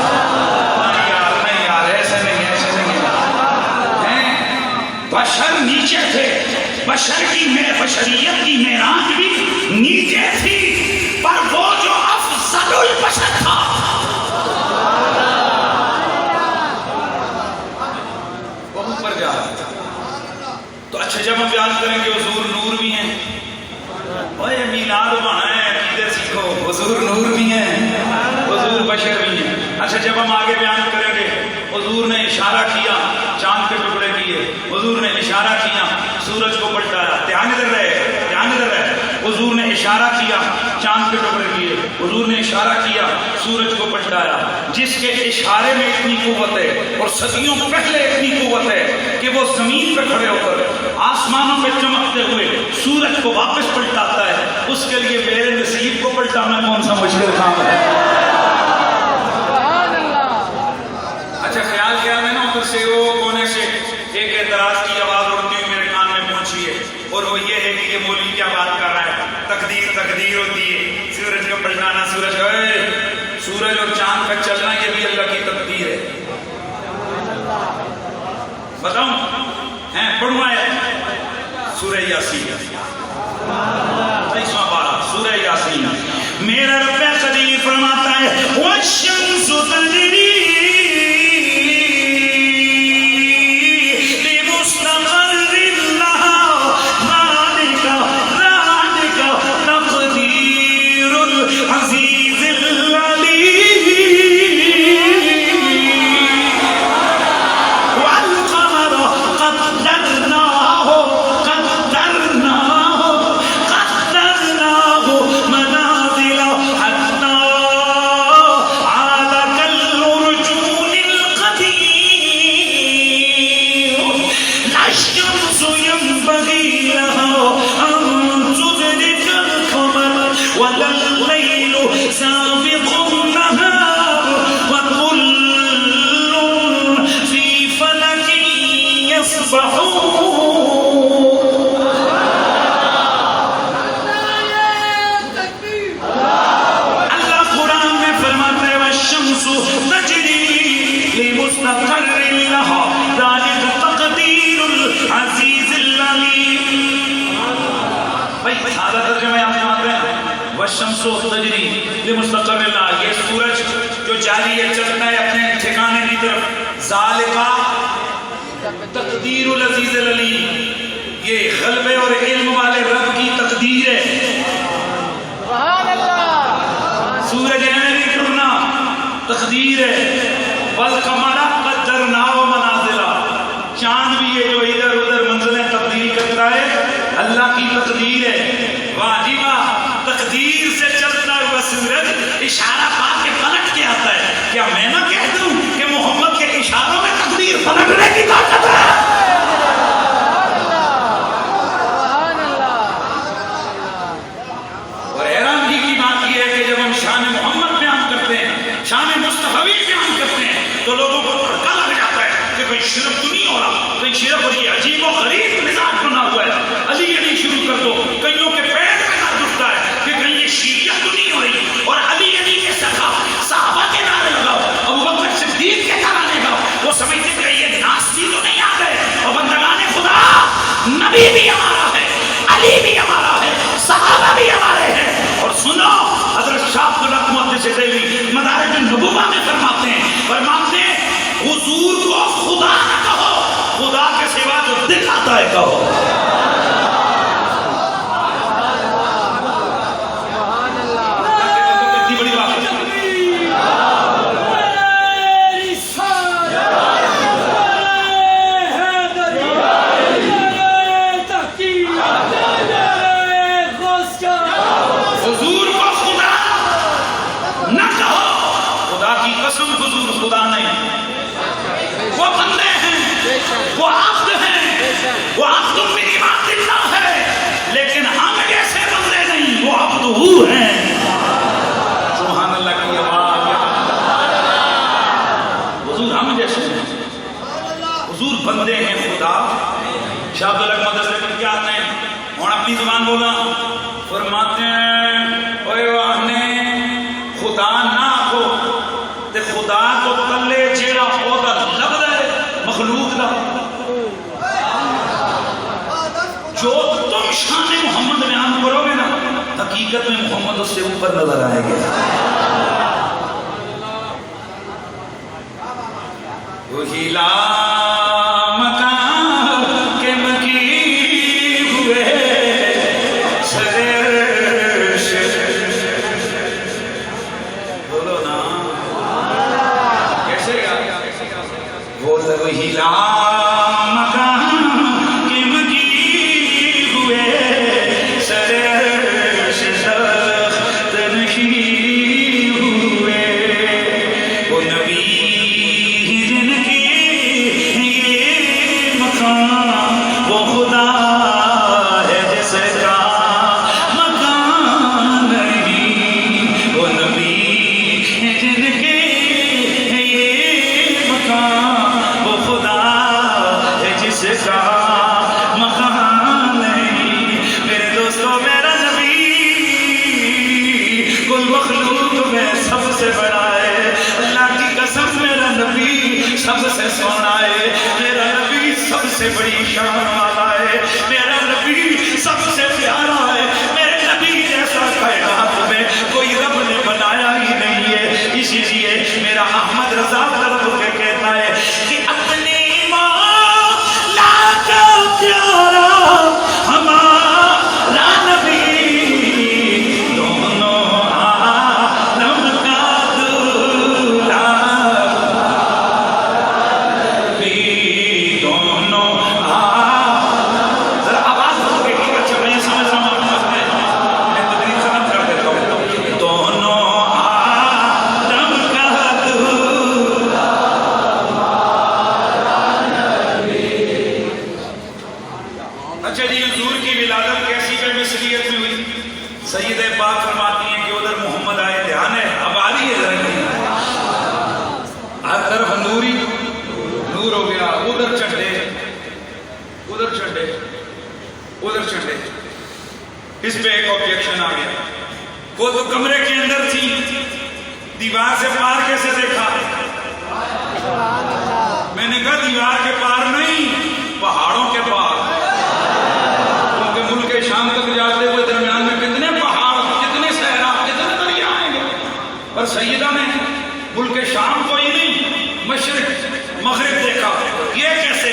نہیں یار ایسے نہیں بشر نیچے تھے, بشریت کی معراج بھی نیچے تھی, پر وہ جو افضل البشر تھا وہ اوپر جا رہا تھا. تو اچھا جب ہم بیان کریں گے حضور نور بھی ہیں, اوے میلاد بنا ہے عقیدے سیکھو, حضور نور بھی ہیں, حضور بشر بھی ہیں. اچھا جب ہم آگے بیان کریں گے حضور نے اشارہ کیا چاند کے ٹکڑے کیے, حضور نے اشارہ کیا سورج کو پلٹایا. دھیان ادھر رہے. حضور نے اشارہ کیا چاند کے ٹکڑے کیے, حضور نے اشارہ کیا سورج کو پلٹایا. جس کے اشارے میں اتنی قوت ہے اور صدیوں پہلے اتنی قوت ہے کہ وہ زمین پہ کھڑے ہو کر آسمانوں پہ چمکتے ہوئے سورج کو واپس پلٹاتا ہے, اس کے لیے میرے نصیب کو پلٹانا کون سا مشکل کام ہے؟ اچھا خیال کیا میں نا ادھر سے وہ کونے سے ایک اعتراض کی آواز اڑتی ہوئی میرے کان میں پہنچی ہے, اور وہ یہ ہے کہ یہ مولوی کیا بات کر رہا ہے, تقدیر ہوتی ہے, سورج کو پلٹانا, سورج اور چاند کا چلنا یہ بھی اللہ کی تقدیر ہے. بتاؤں پڑھوں آئے سورہ یاسین 23واں پارہ سورہ یاسین. میرا رب قدیر فرماتا ہے والشمس تجری تجری لمستقر اللہ, یہ سورج جو جاری ہے چلتا ہے اپنے ٹھکانے کی طرف, ذالکا تقدیر العزیز العلیم, یہ غلبے اور علم والے رب کی تقدیر ہے. سبحان اللہ. سورج نہیں ٹرنا تقدیر ہے. والقمر قدرناہ منازلا, چاند بھی ہے جو ادھر ادھر منزلیں تبدیل کرتا ہے اللہ کی تقدیر ہے. واہ جی واہ, تقدیر سے چلتا ہوا سورج اشارہ پا کے پلٹ کے آتا ہے. کیا میں نہ کہہ دوں کہ محمد کے اشاروں میں تقدیر پلٹنے کی طاقت ہے؟ اور حیرانگی کی بات یہ ہے کہ جب ہم شان محمد بیان کرتے ہیں, شان مصطفی بیان کرتے ہیں, تو لوگوں کو تڑکا لگ جاتا ہے کہ کوئی شرک تو نہیں ہو رہا, کوئی شرک اور یہ عجیب و غریب مزاج بنا ہوا ہے, علی علی شروع کر دو. کئیوں کے پیٹ میں درد اٹھتا ہے کہ کہیں یہ شیعیت تو نہیں ہو رہی, اور علی علی کے سکھا صحابہ کے نعرے لگاؤ, ابو بکر صدیق کے نعرے لگاؤ. وہ سمجھتے کہ یہ ناستی تو نہیں کہو. کتنی بڑی بات ہے. حضور کو خدا نہ کہو. خدا کی قسم حضور خدا نہیں. وہ بندے ہیں, وہ عبد ہیں, وہ عبد من عباد اللہ ہے, لیکن ہم جیسے بندے نہیں, وہ عبدہ ہیں. سبحان اللہ کی آواز. حضور ہم جیسے ہیں, حضور بندے ہیں خدا. شاہ عبد الحق مدرسے میں کیا آتے ہیں, اور اپنی زبان بولا, فرماتے ہیں اوے واہنے خدا نہ ہو تے خدا تو کلے جیڑا عہدہ لبدا ہے مخلوق دا. جو تم شان محمد بیان کرو گے نا, حقیقت میں محمد اس سے اوپر نظر آئے گا. وہی لا مکان کے مکی ہوئے بولو نا کیسے گا. وہی لا مکان کے مکی ہوئے سرش سخت نہیں ہوئے. وہ نبی جن کی یہ مکان وہ خدا ہے جس کا مکان نہیں. وہ نبی جن کے یہ مکان وہ خدا ہے جس کا مکان نہیں. میرے دوستو میرا نبی کل مخلوق میں سب سے بڑا ہے. اللہ کی قسم میرا نبی سب سے سونا ہے. میرا نبی سب سے بڑی شان والا ہے. میرا نبی سب سے پیارا ہے. میرے نبی جیسا کائنات میں کوئی رب نے بنایا ہی نہیں ہے. اسی لیے میرا احمد رضا طرف کے کہتا ہے کہ اپنی مولا کا پیارا ہمارا نبی دونوں عالم کا دولہا بھی دونوں ذرا آواز ہو گئی کہ اچھا میں سمجھ رہا ہوں میں تدریس ختم کر دیتا ہوں. دونوں عالم کا دولہا. اچھا جی, حضور کی ولادت کیسی پہ مصریت میں ہوئی. سید پاک فرماتی ہیں کہ ادھر محمد آئے, دھیان ہے اب آ رہی ہے ذرا, ہر طرف نوری نور ہو گیا. ادھر چڑھے ادھر چڑھے ادھر چڑھے. اس پہ ایک آبجیکشن آ گیا. وہ تو کمرے کے اندر تھی, دیوار سے پار کیسے دیکھا. میں نے کہا دیوار کے پار نہیں, پہاڑوں کے پار. کیونکہ ملک شام تک جاتے ہوئے درمیان میں کتنے پہاڑ, کتنے صحرا, کتنے دریا آئیں گے. اور سیدہ نے ملک شام کو ہی نہیں مشرق مغرب دیکھا. یہ کیسے.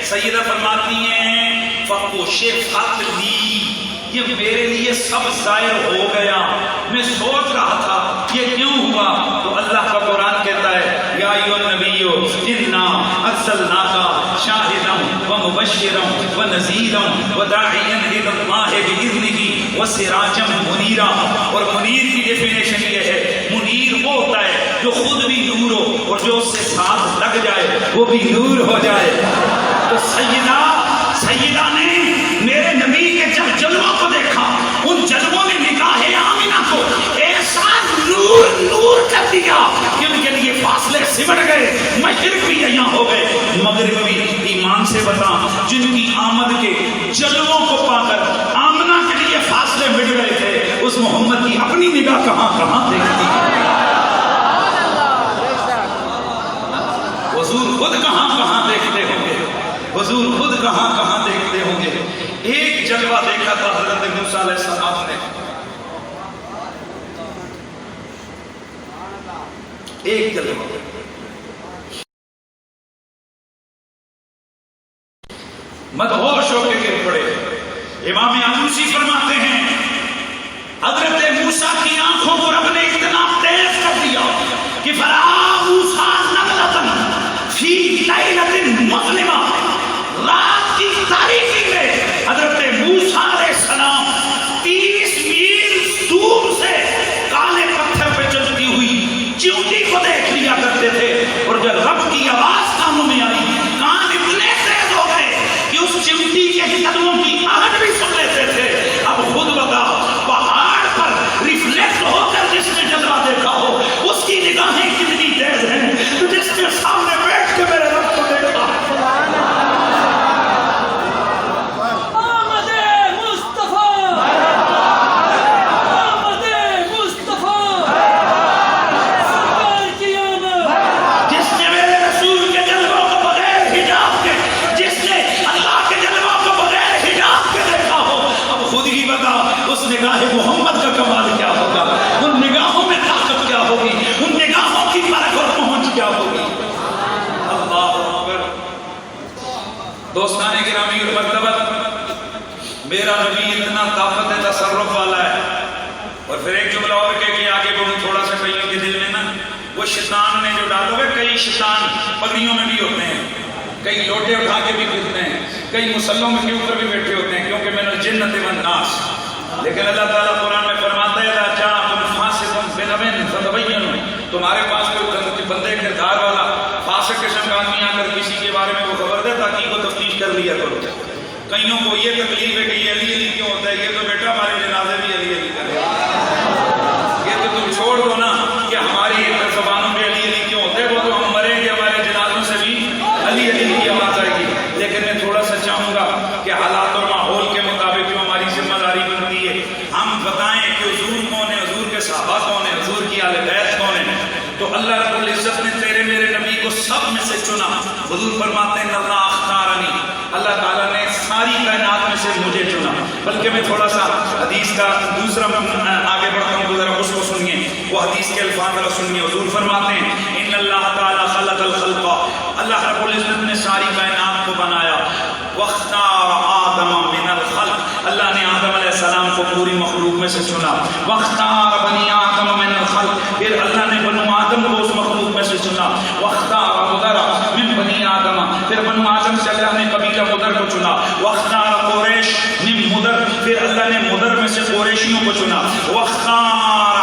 سیدہ فرماتی ہیں فَقُشِفَتْ لِي, یہ میرے لیے سب ظاہر ہو گیا. میں سوچ رہا تھا یہ کیوں ہوا, تو اللہ کا قرآن کہتا ہے یا ایھا النبی انا ارسلناک شاہدا ومبشرا ونذیرا وداعیا الی اللہ باذنہ وسراجا منیرا. اور منیر کی ڈیفینیشن یہ ہے, منیر وہ ہوتا ہے جو خود بھی نور ہو اور جو اس سے ساتھ لگ جائے وہ بھی نور ہو جائے. تو سیدہ نے میرے نبی کے جب جلووں کو دیکھا, ان جلووں نے نگاہ آمنہ کو ایسا نور کر دیا کہ ان کے لیے فاصلے سمٹ گئے. مشرق بھی یہاں ہو گئے, مغرب بھی. ایمان سے بتا, جن کی آمد کے جلووں کو پا کر آمنہ کے لیے فاصلے مٹ گئے تھے, اس محمد کی اپنی نگاہ کہاں کہاں دیکھتی ہے. حضور خود کہاں کہاں دیکھتے ہوں گے, حضور خود کہاں کہاں دیکھتے ہوں گے. ایک جلوہ دیکھا تھا حضرت موسیٰ علیہ السلام نے, ایک جلوہ. مدہوش ہو موسیٰ کی آنکھوں کو رب نے اتنا تیز کر دیا کہ فرآ موسیٰ نملۃ فی لیلۃ مظلمہ، رات کی تاریکی میں حضرت موسیٰ علیہ السلام 30 میل دور سے کالے پتھر پہ چلتی ہوئی چیونٹی کو دیکھ لیا کرتے تھے، اور جب رب کی آواز کانوں میں آئی کان اتنے تیز ہو گئے کہ اس چیونٹی کے قدموں کی آہٹ بھی سن لیتے تھے۔ اب خود بتا، پہاڑ پر ریفلیکٹ ہو کر جس نے جلوہ دیکھا ہو اس کی نگاہیں کتنی تیز ہیں، جس کے سامنے بیٹھ کے میرے رب کو دیکھا۔ نگاہ محمد کا کمال کیا ہوگا، ان نگاہوں میں طاقت کیا ہوگی، ان نگاہوں کی پرکھ اور پہنچ کیا ہوگی۔ اللہ اکبر۔ دوستان گرامی اور مرتبت، میرا نبی اتنا طاقت تصرف والا ہے۔ اور پھر ایک جملہ اور کہہ کے آگے بڑھوں، تھوڑا سا کئیوں کے دل میں نا وہ شیطان میں جو ڈالو گے، کئی شیطان پگڑیوں میں بھی ہوتے ہیں، کئی لوٹے اٹھا کے بھی پھرتے ہیں، کئی مسلوں کے اوپر بھی بیٹھے ہوتے ہیں، کیونکہ من الجنۃ والناس۔ لیکن اللہ تعالیٰ قرآن میں فرماتا ہے اذا جاءکم فاسق بنبأ فتبینوا، تمہارے پاس کوئی بندے کردار والا فاسق قسم کا آدمی آ کر کسی کے بارے میں وہ خبر دے تاکہ وہ تفتیش کر لیا کرو۔ کئیوں کو یہ تکلیف ہے کہ یہ علی علی کیوں ہوتا ہے، یہ تو بیٹا ہمارے جنازے بھی علی علی کرے، یہ تو تم چھوڑ دو نا کہ ہماری زبانوں میں علی علی کیوں ہوتا ہے، وہ تو ہم مریں گے ہمارے جنازوں سے بھی علی علی کی آواز آئے گی۔ لیکن میں تھوڑا سا چاہوں گا کہ حالات اور ماحول کے مطابق جو ہماری ذمہ داری بنتی ہے ہم بتائیں کہ حضور کون ہے، حضور کے صحابہ کون ہے، حضور کی اہل بیت کون ہے۔ تو اللہ رب العزت نے تیرے میرے نبی کو سب میں سے چنا۔ حضور فرماتے ہیں اللہ اختارنی، اللہ تعالیٰ نے ساری کائنات میں سے مجھے چنا۔ بلکہ میں تھوڑا سا حدیث کا دوسرا آگے بڑھتا ہوں، ذرا اس کو سنیے، وہ حدیث کے الفاظ ذرا سنیے۔ حضور فرماتے ہیں ان اللہ تعالیٰ خلق الخلق، اللہ رب العزت نے ساری کائنات کو بنایا۔ واختار آدم من الخلق، اللہ نے آدم علیہ السلام کو پوری مخلوق میں سے چنا۔ واختار بنی آدم من الخلق، پھر اللہ نے بنو آدم کو اس مخلوق میں سے چنا۔ واختار مدر من بنی آدم، پھر بنو آدم سے اللہ نے قبیلہ مدر کو چنا۔ واختار قریش من مدر، پھر اللہ نے مدر میں سے قریشیوں کو چنا۔ واختار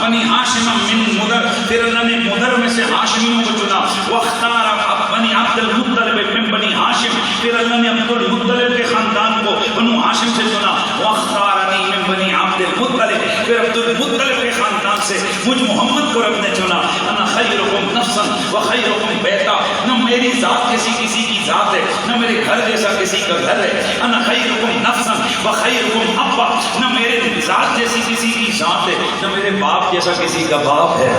بنی ہاشم من مدر، پھر اللہ نے مدر میں سے ہاشمیوں کو چنا۔ واختار بنی عبد المطلب من بنی ہاشم، پھر اللہ نے عبد المطلب کے خاندان کو بنو ہاشم سے چنا۔ واختارنی من بنی عبد المطلب، پھر عبد المطلب کے خاندان سے مجھ محمد کو رب نے چنا۔ انا خیرکم نفسا وخیرکم بیتا، نہ میری ذات جیسی کسی کی ذات ہے، نہ میرے گھر جیسا کسی کا گھر ہے۔ انا خیرکم نفسا وخیرکم ابا، نہ میرے ذات جیسی کسی کی ذات ہے، نہ میرے باپ جیسا کسی کا باپ ہے۔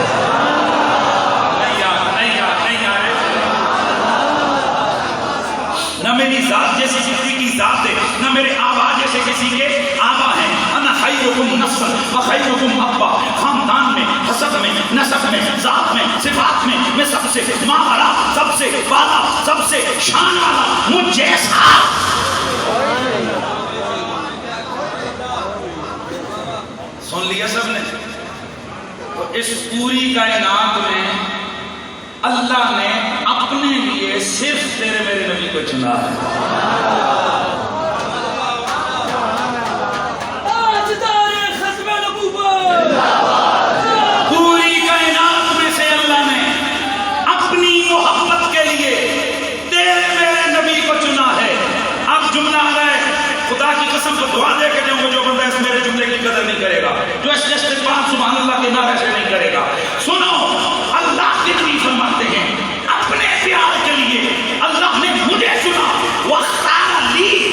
نہ میری ذات جیسی کسی کی ذات ہے، نہ میرے آبا جیسے کسی کے آبا ہیں۔ انا خیرکم نفسا وخیرکم ابا، خاندان میں، حسب میں، نسب میں، ذات میں، صفات میں سب سے ماورا، سب سے بالا، سب سے شان والا مجھ جیسا۔ سن لیا سب نے؟ تو اس پوری کائنات میں اللہ نے اپنے لیے صرف تیرے میرے نبی کو چنا ہے۔ پوری کائنات میں سے اللہ نے اپنی محبت کے لیے تیرے میرے نبی کو چنا ہے۔ اب جملہ آ رہا ہے، خدا کی قسم کو دعا دے کے جاؤں، جو بندہ اس میرے جملے کی قدر نہیں کرے گا، جو اس استغفار سبحان اللہ کے نعرے سے نہیں کرے گا، سنو اللہ کتنی فرماتے ہیں اپنے پیار کے لیے اللہ نے مجھے چنا۔ واختار لی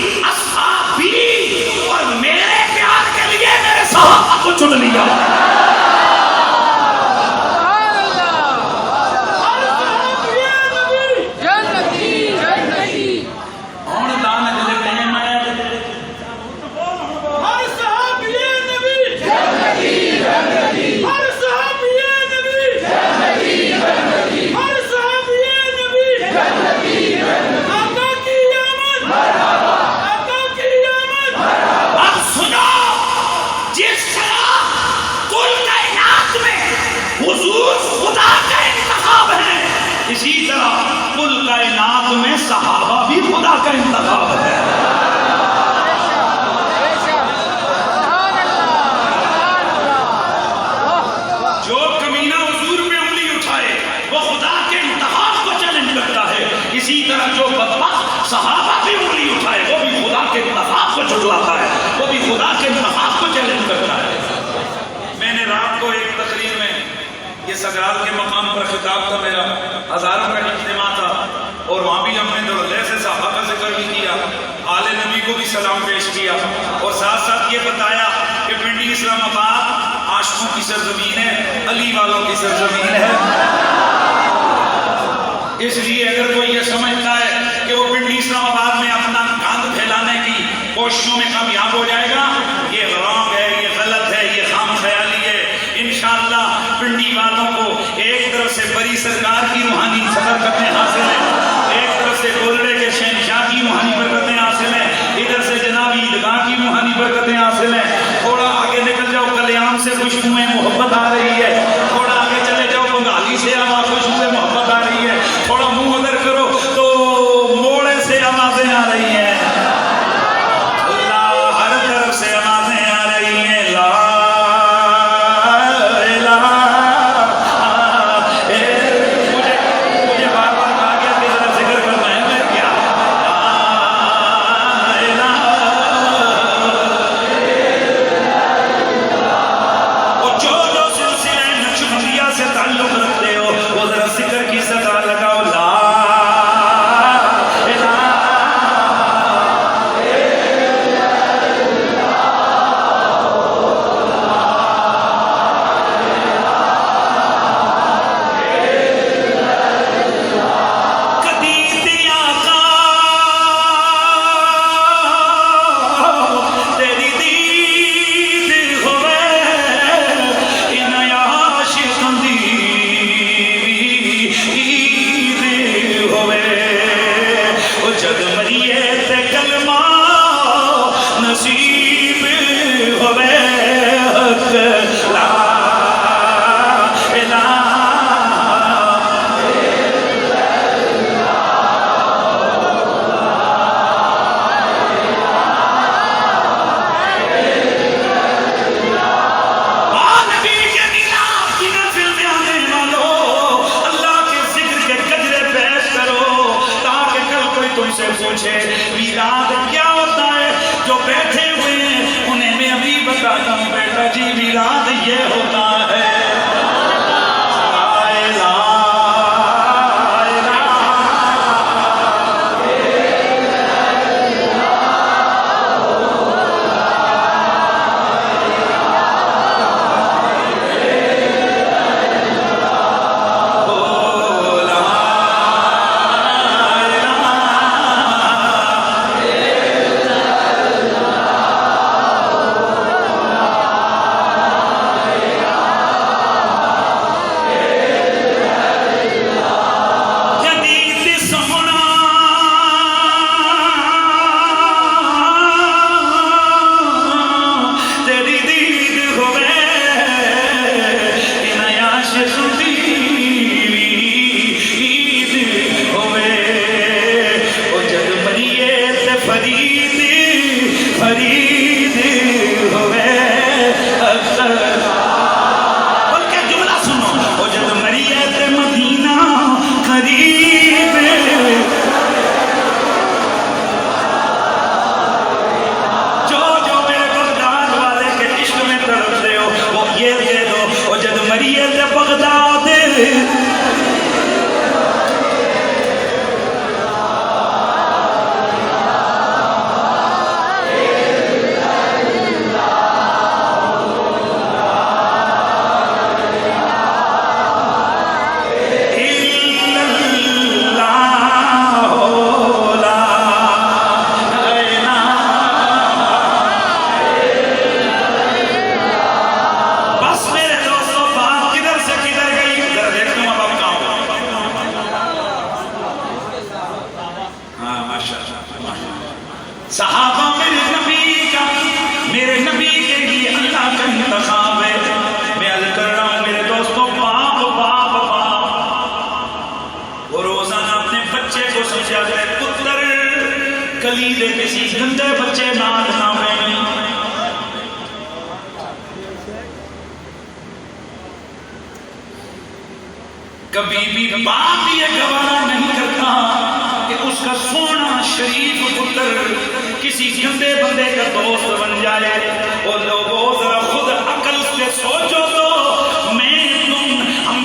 سگرال کے مقام پر خطاب تھا میرا، ہزاروں کا اجتماع تھا، اور وہاں بھی ہم نے دولے سے صحابہ کا ذکر بھی کیا، آل نبی کو بھی سلام پیش کیا، اور ساتھ ساتھ یہ بتایا کہ پنڈی اسلام آباد عاشقوں کی سرزمین ہے، علی والوں کی سرزمین ہے۔ اس لیے اگر کوئی یہ سمجھتا ہے کہ وہ پنڈی اسلام آباد میں اپنا گند پھیلانے کی کوششوں میں کامیاب ہو جائے گا، یہ رانگ ہے، یہ غلط ہے، یہ خام خیالی ہے۔ انشاءاللہ پنڈی والوں کو ایک طرف سے بڑی سرکار کی روحانی برکتیں حاصل ہیں، ایک طرف سے گولڑے کے شہنشاہ کی روحانی برکتیں حاصل ہیں، ادھر سے جناب عیدگاہ کی روحانی برکتیں حاصل ہیں۔ تھوڑا آگے نکل جاؤ، کلیام سے خوشبوئیں محبت آ رہی ہے، تھوڑا آگے چلے جاؤ، بنگالی سے آواز خوشبوئیں محبت آ رہی ہے، تھوڑا منہ ادھر کرو تو موڑے سے آوازیں آ رہی ہیں، اللہ ہر طرف سے آوازیں آ رہی ہیں، لا مجھے بار بار کہا گیا کہ ذرا ذکر کرنا ہے، میں کیا اور جو سلسلہ نقشبندیہ سے تعلق رکھتے ہو وہ ذرا ذکر کی صدا لگاؤ، لا پوچھے میلاد کیا ہوتا ہے، جو بیٹھے ہوئے ہیں انہیں میں ابھی بتاتا ہوں بیٹا جی، میلاد یہ ہوتا ہے صحابہ میرے نبی کے لیے اللہ کا انتخاب ہے۔ میں عرض کر رہا ہوں میرے دوستوں، باپ وہ روزانہ اپنے بچے کو سمجھاتا ہے، پتر کلیدے کسی گندے بچے نات نہ میں کبھی بھی باپ یہ گوارا نہیں کرتا کہ اس کا سونا شریف پتر کسی گندے بندے کا دوست بن جائے۔ اور لوگوں ذرا خود عقل سے سوچو تو میں تم ہم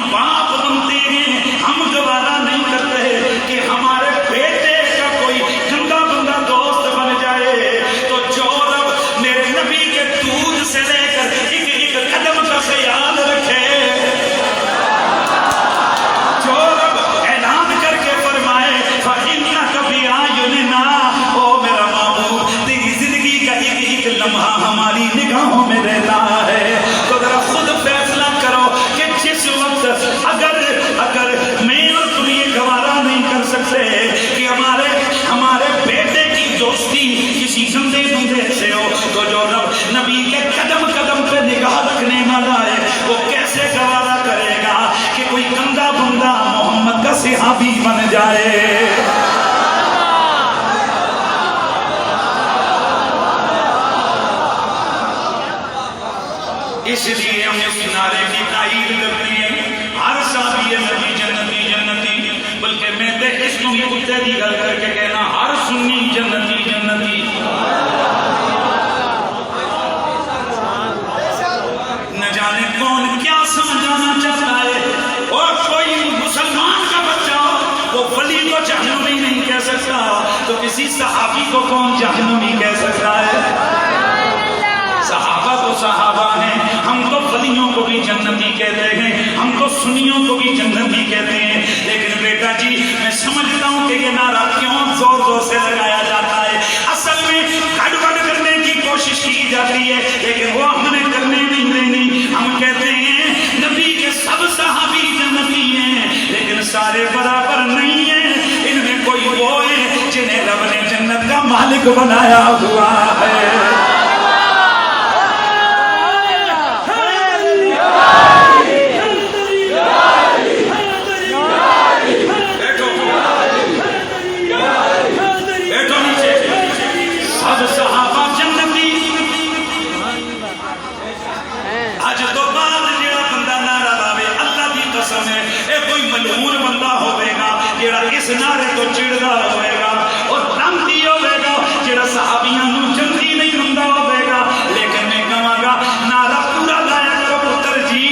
میرے لا ہے. تو ذرا خود فیصلہ کرو کہ جس وقت اگر میں اور تم یہ گوارا نہیں کر سکتے کہ ہمارے بیٹے کی دوستی کسی گندے بندے سے ہو، تو جو رب نبی کے قدم قدم پہ نگاہ رکھنے والا ہے وہ کیسے گوارا کرے گا کہ کوئی گندا بندہ محمد کا صحابی بن جائے. اس لیے ہم اس نعرے کی تائید کرتے ہیں ہر صحابی نبی جنتی جنتی، بلکہ میں تے اس کو بھی کتے دی گل کر کے کہنا ہر سنی جنتی جنتی. نہ جانے کون کیا سمجھانا چاہتا ہے، اور کوئی مسلمان کا بچہ ہو وہ ولی کو جہنمی نہیں کہہ سکتا، تو کسی صحابی کو کون جہنمی کہہ سکتا ہے؟ صحابہ تو صحابہ ہیں، ہم تو ولیوں کو بھی جنتی کہتے ہیں، ہم تو سنیوں کو بھی جنتی کہتے ہیں. لیکن بیٹا جی میں سمجھتا ہوں کہ یہ نعرہ کیوں زور زور سے لگایا جاتا ہے. اصل میں گڑبڑ کرنے کی کوشش کی جاتی ہے، لیکن وہ ہم نے کرنے نہیں دینی. ہم کہتے ہیں نبی کے سب صحابی جنتی ہیں، لیکن سارے برابر نہیں ہیں. ان میں کوئی وہ ہے جنہیں رب نے جنت کا مالک بنایا ہوا ہے. اس نعرے تو چڑھدا ہوئے گا اور رمتی ہوئے گا جڑا صحابیاں نو جلدی نہیں ہوندا ہوئے گا. لیکن میں کہاں گا نعرہ پورا لایا کرو پتر جی.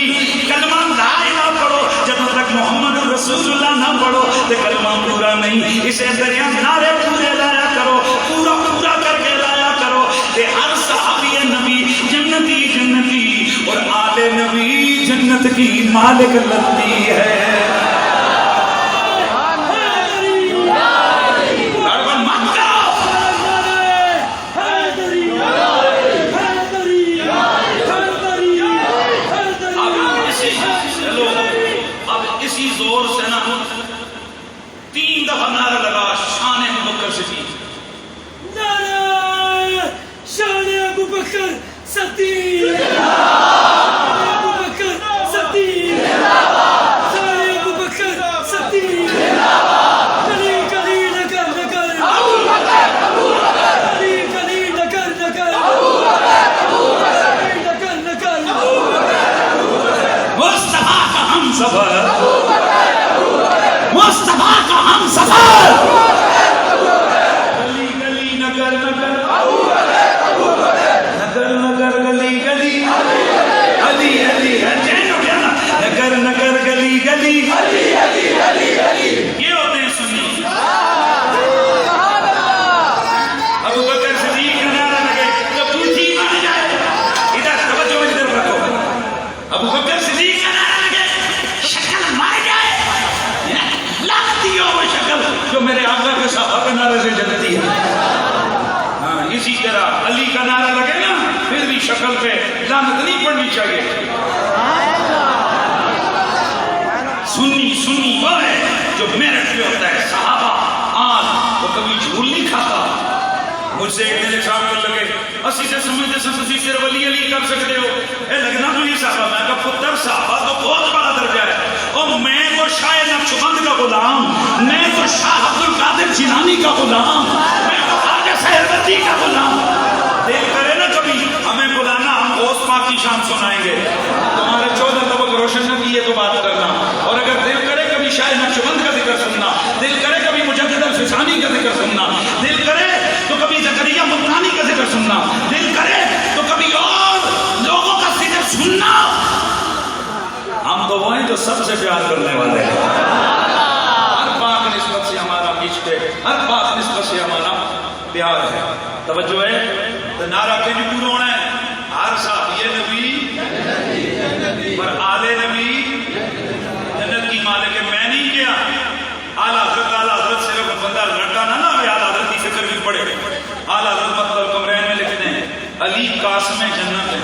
کلمہ لا الہ پڑھو، جب تک محمد رسول اللہ نہ پڑھو تو کلمہ پورا نہیں. اسی طرح نعرے پورے لایا کرو، پورا پورا کر کے لایا کرو کہ ہر صحابی نبی جنتی جنتی اور آل نبی جنت کی مالک لگتی ہے. زور سے نا 3 دفعہ نعرہ لگا شان ابوبکر صدیق. نعرہ شان ابوبکر صدیق، ابوبکر صدیق، شان ابوبکر صدیق. گلی گلی نگر نگر گلی گلی نگر نگر نگر نگر مصطفیٰ کا ہم سفر، مصطفیٰ کا ہم سفر. گلی گلی نگر نگر نگر نگر گلی گلی علی علی نگر نگر گلی گلی. یہ ہوتے ہیں سنی. ابوبکر صدیق کا نعرہ لگے تو بوجھی بن جائے. ادھر توجہ ادھر رکھو. ابوبکر صدیق کا نعرہ لگے شکل مار جائے، لانتی ہو وہ شکل جو میرے آقا کے صحابہ کے نعرے سے جلتی ہے. ہاں اسی طرح علی کا نعرہ لگے نا پھر بھی شکل پہ لعنت نہیں پڑنی چاہیے. سنی وہ ہے جو میرٹ پہ ہوتا ہے. صحابہ آج وہ کبھی جھول نہیں کھاتا. مجھ سے ایک میرے صاحب کو لگے اسی سے سمجھتے تسی صرف ولی علی کر سکتے ہو، اے لگنا تو یہ صحابہ. میں کہا پتر صحابہ تو بہت بڑا درجہ ہے. اور میں تو شاہ نقشبند کا غلام، میں تو شاہ عبد القادر جیلانی کا غلام، میں تو خواجہ سہروردی کا غلام. دل کرے نا کبھی ہمیں بلانا، ہم غوث پاک کی شان سنائیں گے. تمہارے 14 طبق روشن نہ کیے تو بات کرنا. اور اگر دل کرے کبھی شاہ نقشبند کا ذکر سننا، دل کرے کبھی مجدد الفسانی کا ذکر سننا، دل کرے تو کبھی زکریا ملتانی کا ذکر سننا، دل کرے تو کبھی اور لوگوں کا ذکر سننا. ہم تو وہ ہیں جو سب سے پیار کرنے والے ہیں. ہر پاک نسبت سے ہمارا عشق ہے، ہر پاک نسبت سے ہمارا پیار ہے. توجہ ہے تو نعرہ کے بھی پورا ہونا ہے. ہر صحابی نبی پر آل نبی جنت کی مالک ہے. میں نہیں کیا اعلیٰ حضرت صرف بندہ لڑکا نہ اعلیٰ حضرت کی فکر بھی پڑے. اعلیٰ حضرت مطلب کمرین میں لکھتے ہیں علی قاسم جنت ہے.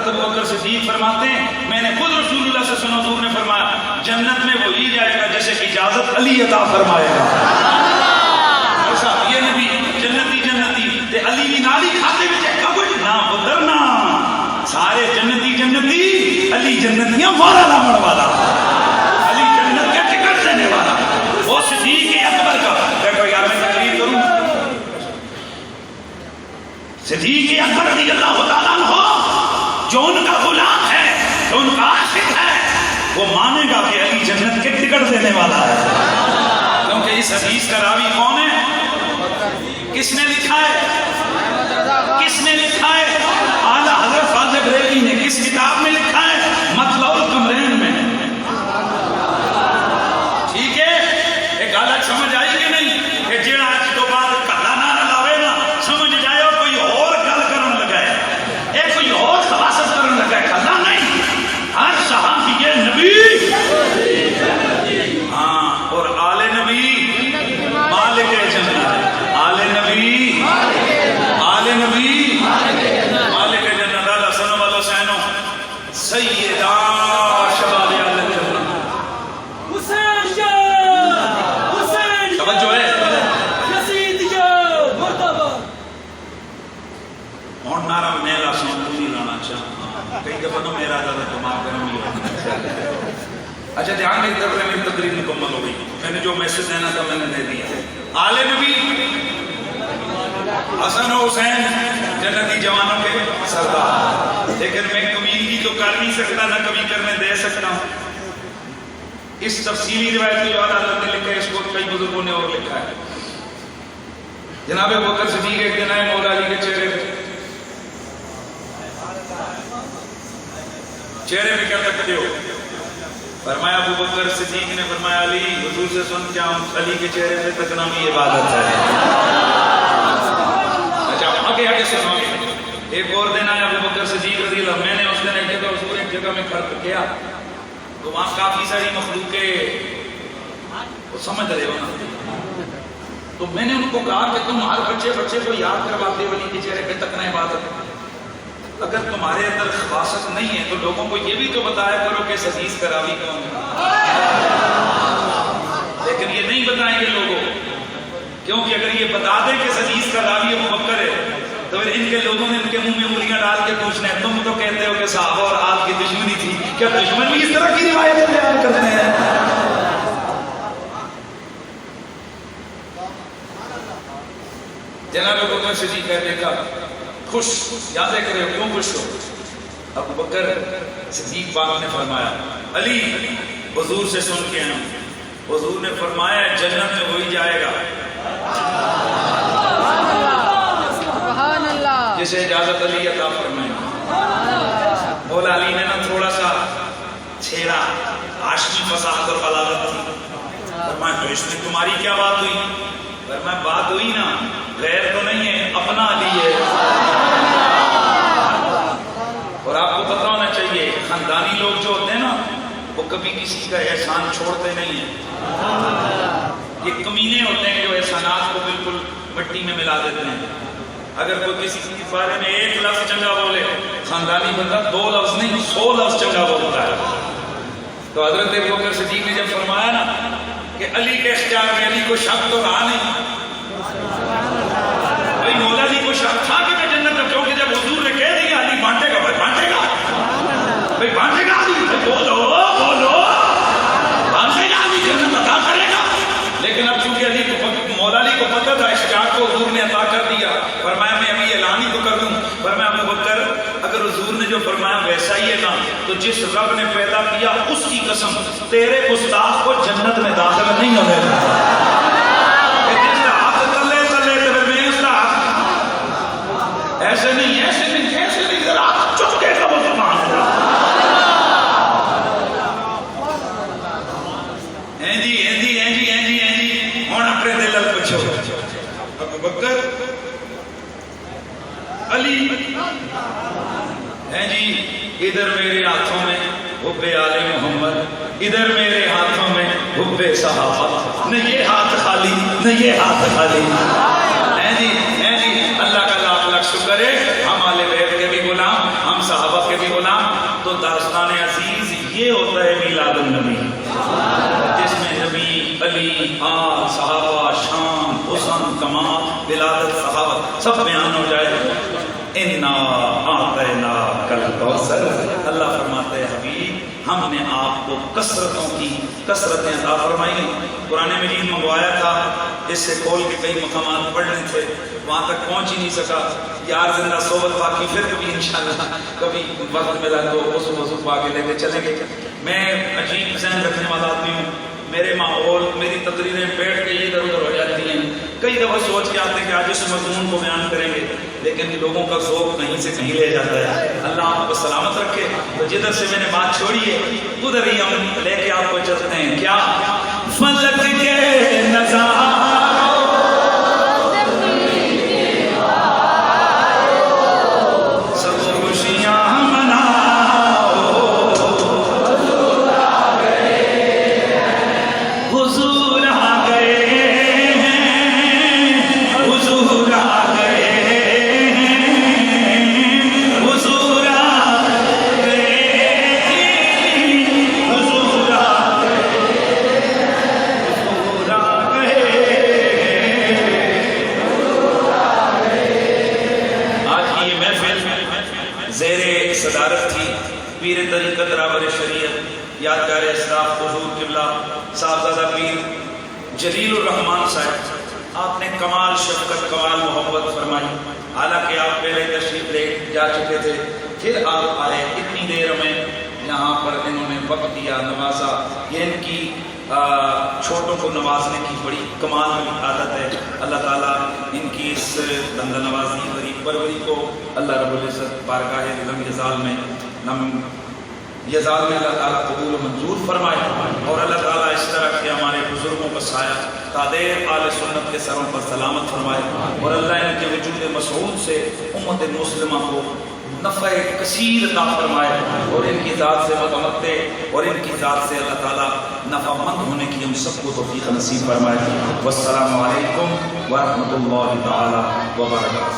حضرت ابوبکر صدیق فرماتے ہیں میں نے خود رسول اللہ سے سنا، حضور نے فرمایا جنت میں وہی جائے گا جیسے اجازت علی عطا فرمائے گا۔ ایسا یہ نبی جنتی جنتی تے علی بھی نالی کھاتے میں چکا کچھ نہ بدرنا، سارے جنتی جنتی، علی جنتیاں مارا لامڑ والا، علی جنت کے ٹکٹ دینے والا، وہ صدیق اکبر کا۔ دیکھو یار میں تقریر کروں، صدیق اکبر رضی اللہ تعالیٰ عنہ جو ان کا غلام ہے، جو ان کا عاشق ہے، وہ مانے گا کہ علی جنت کے ٹکٹ دینے والا ہے، کیونکہ اس حدیث کا راوی کون ہے؟ کس نے لکھا ہے؟ کس نے لکھا ہے؟ اعلیٰ حضرت فاضل بریلوی نے۔ کس کتاب میں لکھا ہے؟ مطلع القمرین میں۔ ٹھیک ہے، ایک الگ سمجھ آئی کہ نہیں کہ جیڑا آج تو بعد کلا نہ لاوے نا سمجھ جائے کوئی اور گل کرن لگا ہے، ایک کوئی اور خلاصت کرن لگا ہے، کلا نہیں، ہر صحابی نبی ہاں، اور آل نبی مالک جنت، آل نبی آل نبی مالک جنت، اللہ سنو والا سینو سیدہ شباب آل جنت۔ حسین کا حسین کا توجہ ہے، یزید کا مرتبہ۔ اور نارا میلا سن پوری لانا چاہتا کئی دفعہ تو میرا زیادہ دماغ گرم ہی ہوتا۔ اچھا دھیان نہیں کر رہے، میری تقریر مکمل ہو گئی، میں نے جو میسج دینا تھا میں نے دے دیا۔ آل نبی حسن و حسین جنتی جوانوں کے سردار، لیکن میں کمیونٹی تو کر نہیں سکتا، نہ کبھی کرنے دے سکتا ہوں۔ اس تفصیلی روایت جو عدالت نے لکھا ہے، اس کو کئی بزرگوں نے اور لکھا ہے۔ جناب ابوبکر صدیق ایک دن آئے مولا علی کے چہرے پہ کیا تکتے ہو؟ فرمایا ابوبکر صدیق نے فرمایا علی حضور سے سن کیا ہوں، علی کے چہرے پہ تکنا بھی عبادت ہے۔ اچھا آگے آگے سنو گے۔ ایک اور دن آیا ابوبکر صدیق رضی اللہ، میں نے اس دن ایک جگہ حضور ایک جگہ میں خرچ کیا تو وہاں کافی ساری مخلوقیں وہ سمجھ رہے ہو نا، تو میں نے ان کو کہا کہ تم ہر بچے کو یاد کرواتے ہو علی کے چہرے پہ تکنا عبادت ہے، اگر تمہارے اندر خواصت نہیں ہے تو لوگوں کو یہ بھی تو بتایا کرو کہ اس حدیث کا راوی کون ہے، لیکن یہ نہیں بتائیں گے لوگوں، کیونکہ اگر یہ بتا دیں کہ اس حدیث کا راوی ابوبکر ہے تو پھر ان کے لوگوں نے ان کے منہ میں انگلیاں ڈال کے پوچھنا ہے تم تو کہتے ہو کہ صحابہ اور آل کی دشمنی تھی، کیا دشمن بھی اس طرح کی روایتیں بیان کرتے ہیں؟ جناب ابوبکر صدیق نے دیکھا خوش، یاد کرے ہو کیوں خوش ہو؟ ابوبکر صدیق پاک نے فرمایا علی حضور سے سن کے ہیں، حضور نے فرمایا جنت میں وہی جائے گا سبحان اللہ، جسے اجازت علی عطا فرمائے۔ مولا علی نے نا تھوڑا سا چھیڑا، ہاشمی فصاحت اور بلاغت تھی، فرمایا تو اس میں تمہاری کیا بات ہوئی؟ فرمایا بات ہوئی نا، غیر تو نہیں ہے، اپنا علی ہے۔ اور آپ کو پتہ ہونا چاہیے خاندانی لوگ جو ہوتے ہیں نا وہ کبھی کسی کا احسان چھوڑتے نہیں ہیں، یہ کمینے ہوتے ہیں جو احسانات کو بالکل مٹی میں ملا دیتے ہیں۔ اگر کوئی کسی کے بارے میں ایک لفظ چنگا بولے، خاندانی بندہ 2 لفظ نہیں 100 لفظ چنگا بولتا ہے۔ تو حضرت ابوبکر صدیق نے جب فرمایا نا کہ علی کے اختیار میں، علی کو شک تو رہا نہیں، بھائی مولا علی کو شک تھا کہ میں جنت میں، کیونکہ جب حضور نے کہہ دیا علی بانٹے گا، بھائی بانٹے گا، بھائی بانٹے گا علی، بولو بانٹے گا علی، جنت عطا کرے گا۔ لیکن اب چونکہ علی کو مولا علی کو پتہ تھا اشتیاق کو حضور نے عطا کر دیا، فرمایا میں ابھی اعلان ہی تو کر دوں، فرمایا ابوبکر اگر حضور نے جو فرمایا ویسا ہی ہے نا تو جس رب نے پیدا کیا اس کی قسم تیرے گستاخ کو جنت میں داخل نہیں ہونے دیتا۔ ایسے نہیں ایسے نہیں ایسے نہیں، ذرا چپکے کا مسلمان ہیں جی ہیں جی ہیں جی ہیں جی ہیں جی، ہوں اپنے دل پوچھو ابوبکر علی ہیں جی، ادھر میرے ہاتھوں میں حب آل محمد، ادھر میرے ہاتھوں میں حب صحابہ، نہ یہ ہاتھ خالی نہ یہ ہاتھ خالی ہیں جی ہیں جی۔ اللہ کا لاکھ لاکھ شکر ہے ہم آل بیت کے بھی غلام، ہم صحابہ کے بھی غلام. تو داستان عزیز یہ ہوتا ہے میلاد النبی، جس میں نبی، علی، آل، صحابہ، شان، حسن، کمال، ولادت صحابہ سب بیان ہو جائے. انا اعطیناک الکوثر. اللہ فرماتے ہیں حبیب ہم نے آپ کو کثرتوں کی کثرتیں عطا فرمائی. قرآن مجید منگوایا تھا، اس سے کھول کے کئی مقامات پڑھنے تھے، وہاں تک پہنچ ہی نہیں سکا. یار زندہ صحبت باقی، پھر کبھی انشاءاللہ کبھی وقت ملا تو اس وضو آگے لے کے چلیں گے. میں عجیب ذہن رکھنے والا آدمی ہوں. میرے ماحول، میری تقریریں بیٹھ کے ادھر ادھر ہو جاتی ہیں. کئی دفعہ سوچ کے آتے ہیں کہ آج اس مضمون کو بیان کریں گے، لیکن لوگوں کا ذوق کہیں سے کہیں لے جاتا ہے. اللہ آپ کو سلامت رکھے. تو جدھر سے میں نے بات چھوڑی ہے ادھر ہی ہم لے کے آپ کو چلتے ہیں. کیا فلک کے نظاروں سب خوشیاں پیر طریقت رابر شریعت یادگار اسلاف حضور قبلہ صاحبزادہ پیر جلیل الرحمان صاحب، آپ نے کمال شفقت، کمال محبت فرمائی. حالانکہ آپ پہلے تشریف لے جا چکے تھے، پھر آپ آئے. اتنی دیر میں یہاں پر انہوں نے وقت دیا، نوازا. یہ ان کی چھوٹوں کو نوازنے کی بڑی کمال والی عادت ہے. اللہ تعالیٰ ان کی اس بندہ نوازی غریب پروری کو اللہ رب العزت بارگاہ لم یزال میں اللہ تعالیٰ قبول و منظور فرمائے. اور اللہ تعالیٰ اس طرح کے ہمارے بزرگوں کا سایہ تادیر آل سنت کے سروں پر سلامت فرمائے. اور اللہ ان کے وجود مسعود سے امت مسلمہ کو نفع کثیر عطا فرمائے، اور ان کی ذات سے متمتع اور ان کی ذات سے اللہ تعالیٰ نفع مند ہونے کی ہم سب کو توفیق نصیب فرمائے. والسلام علیکم ورحمۃ اللہ تعالی وبرکاتہ.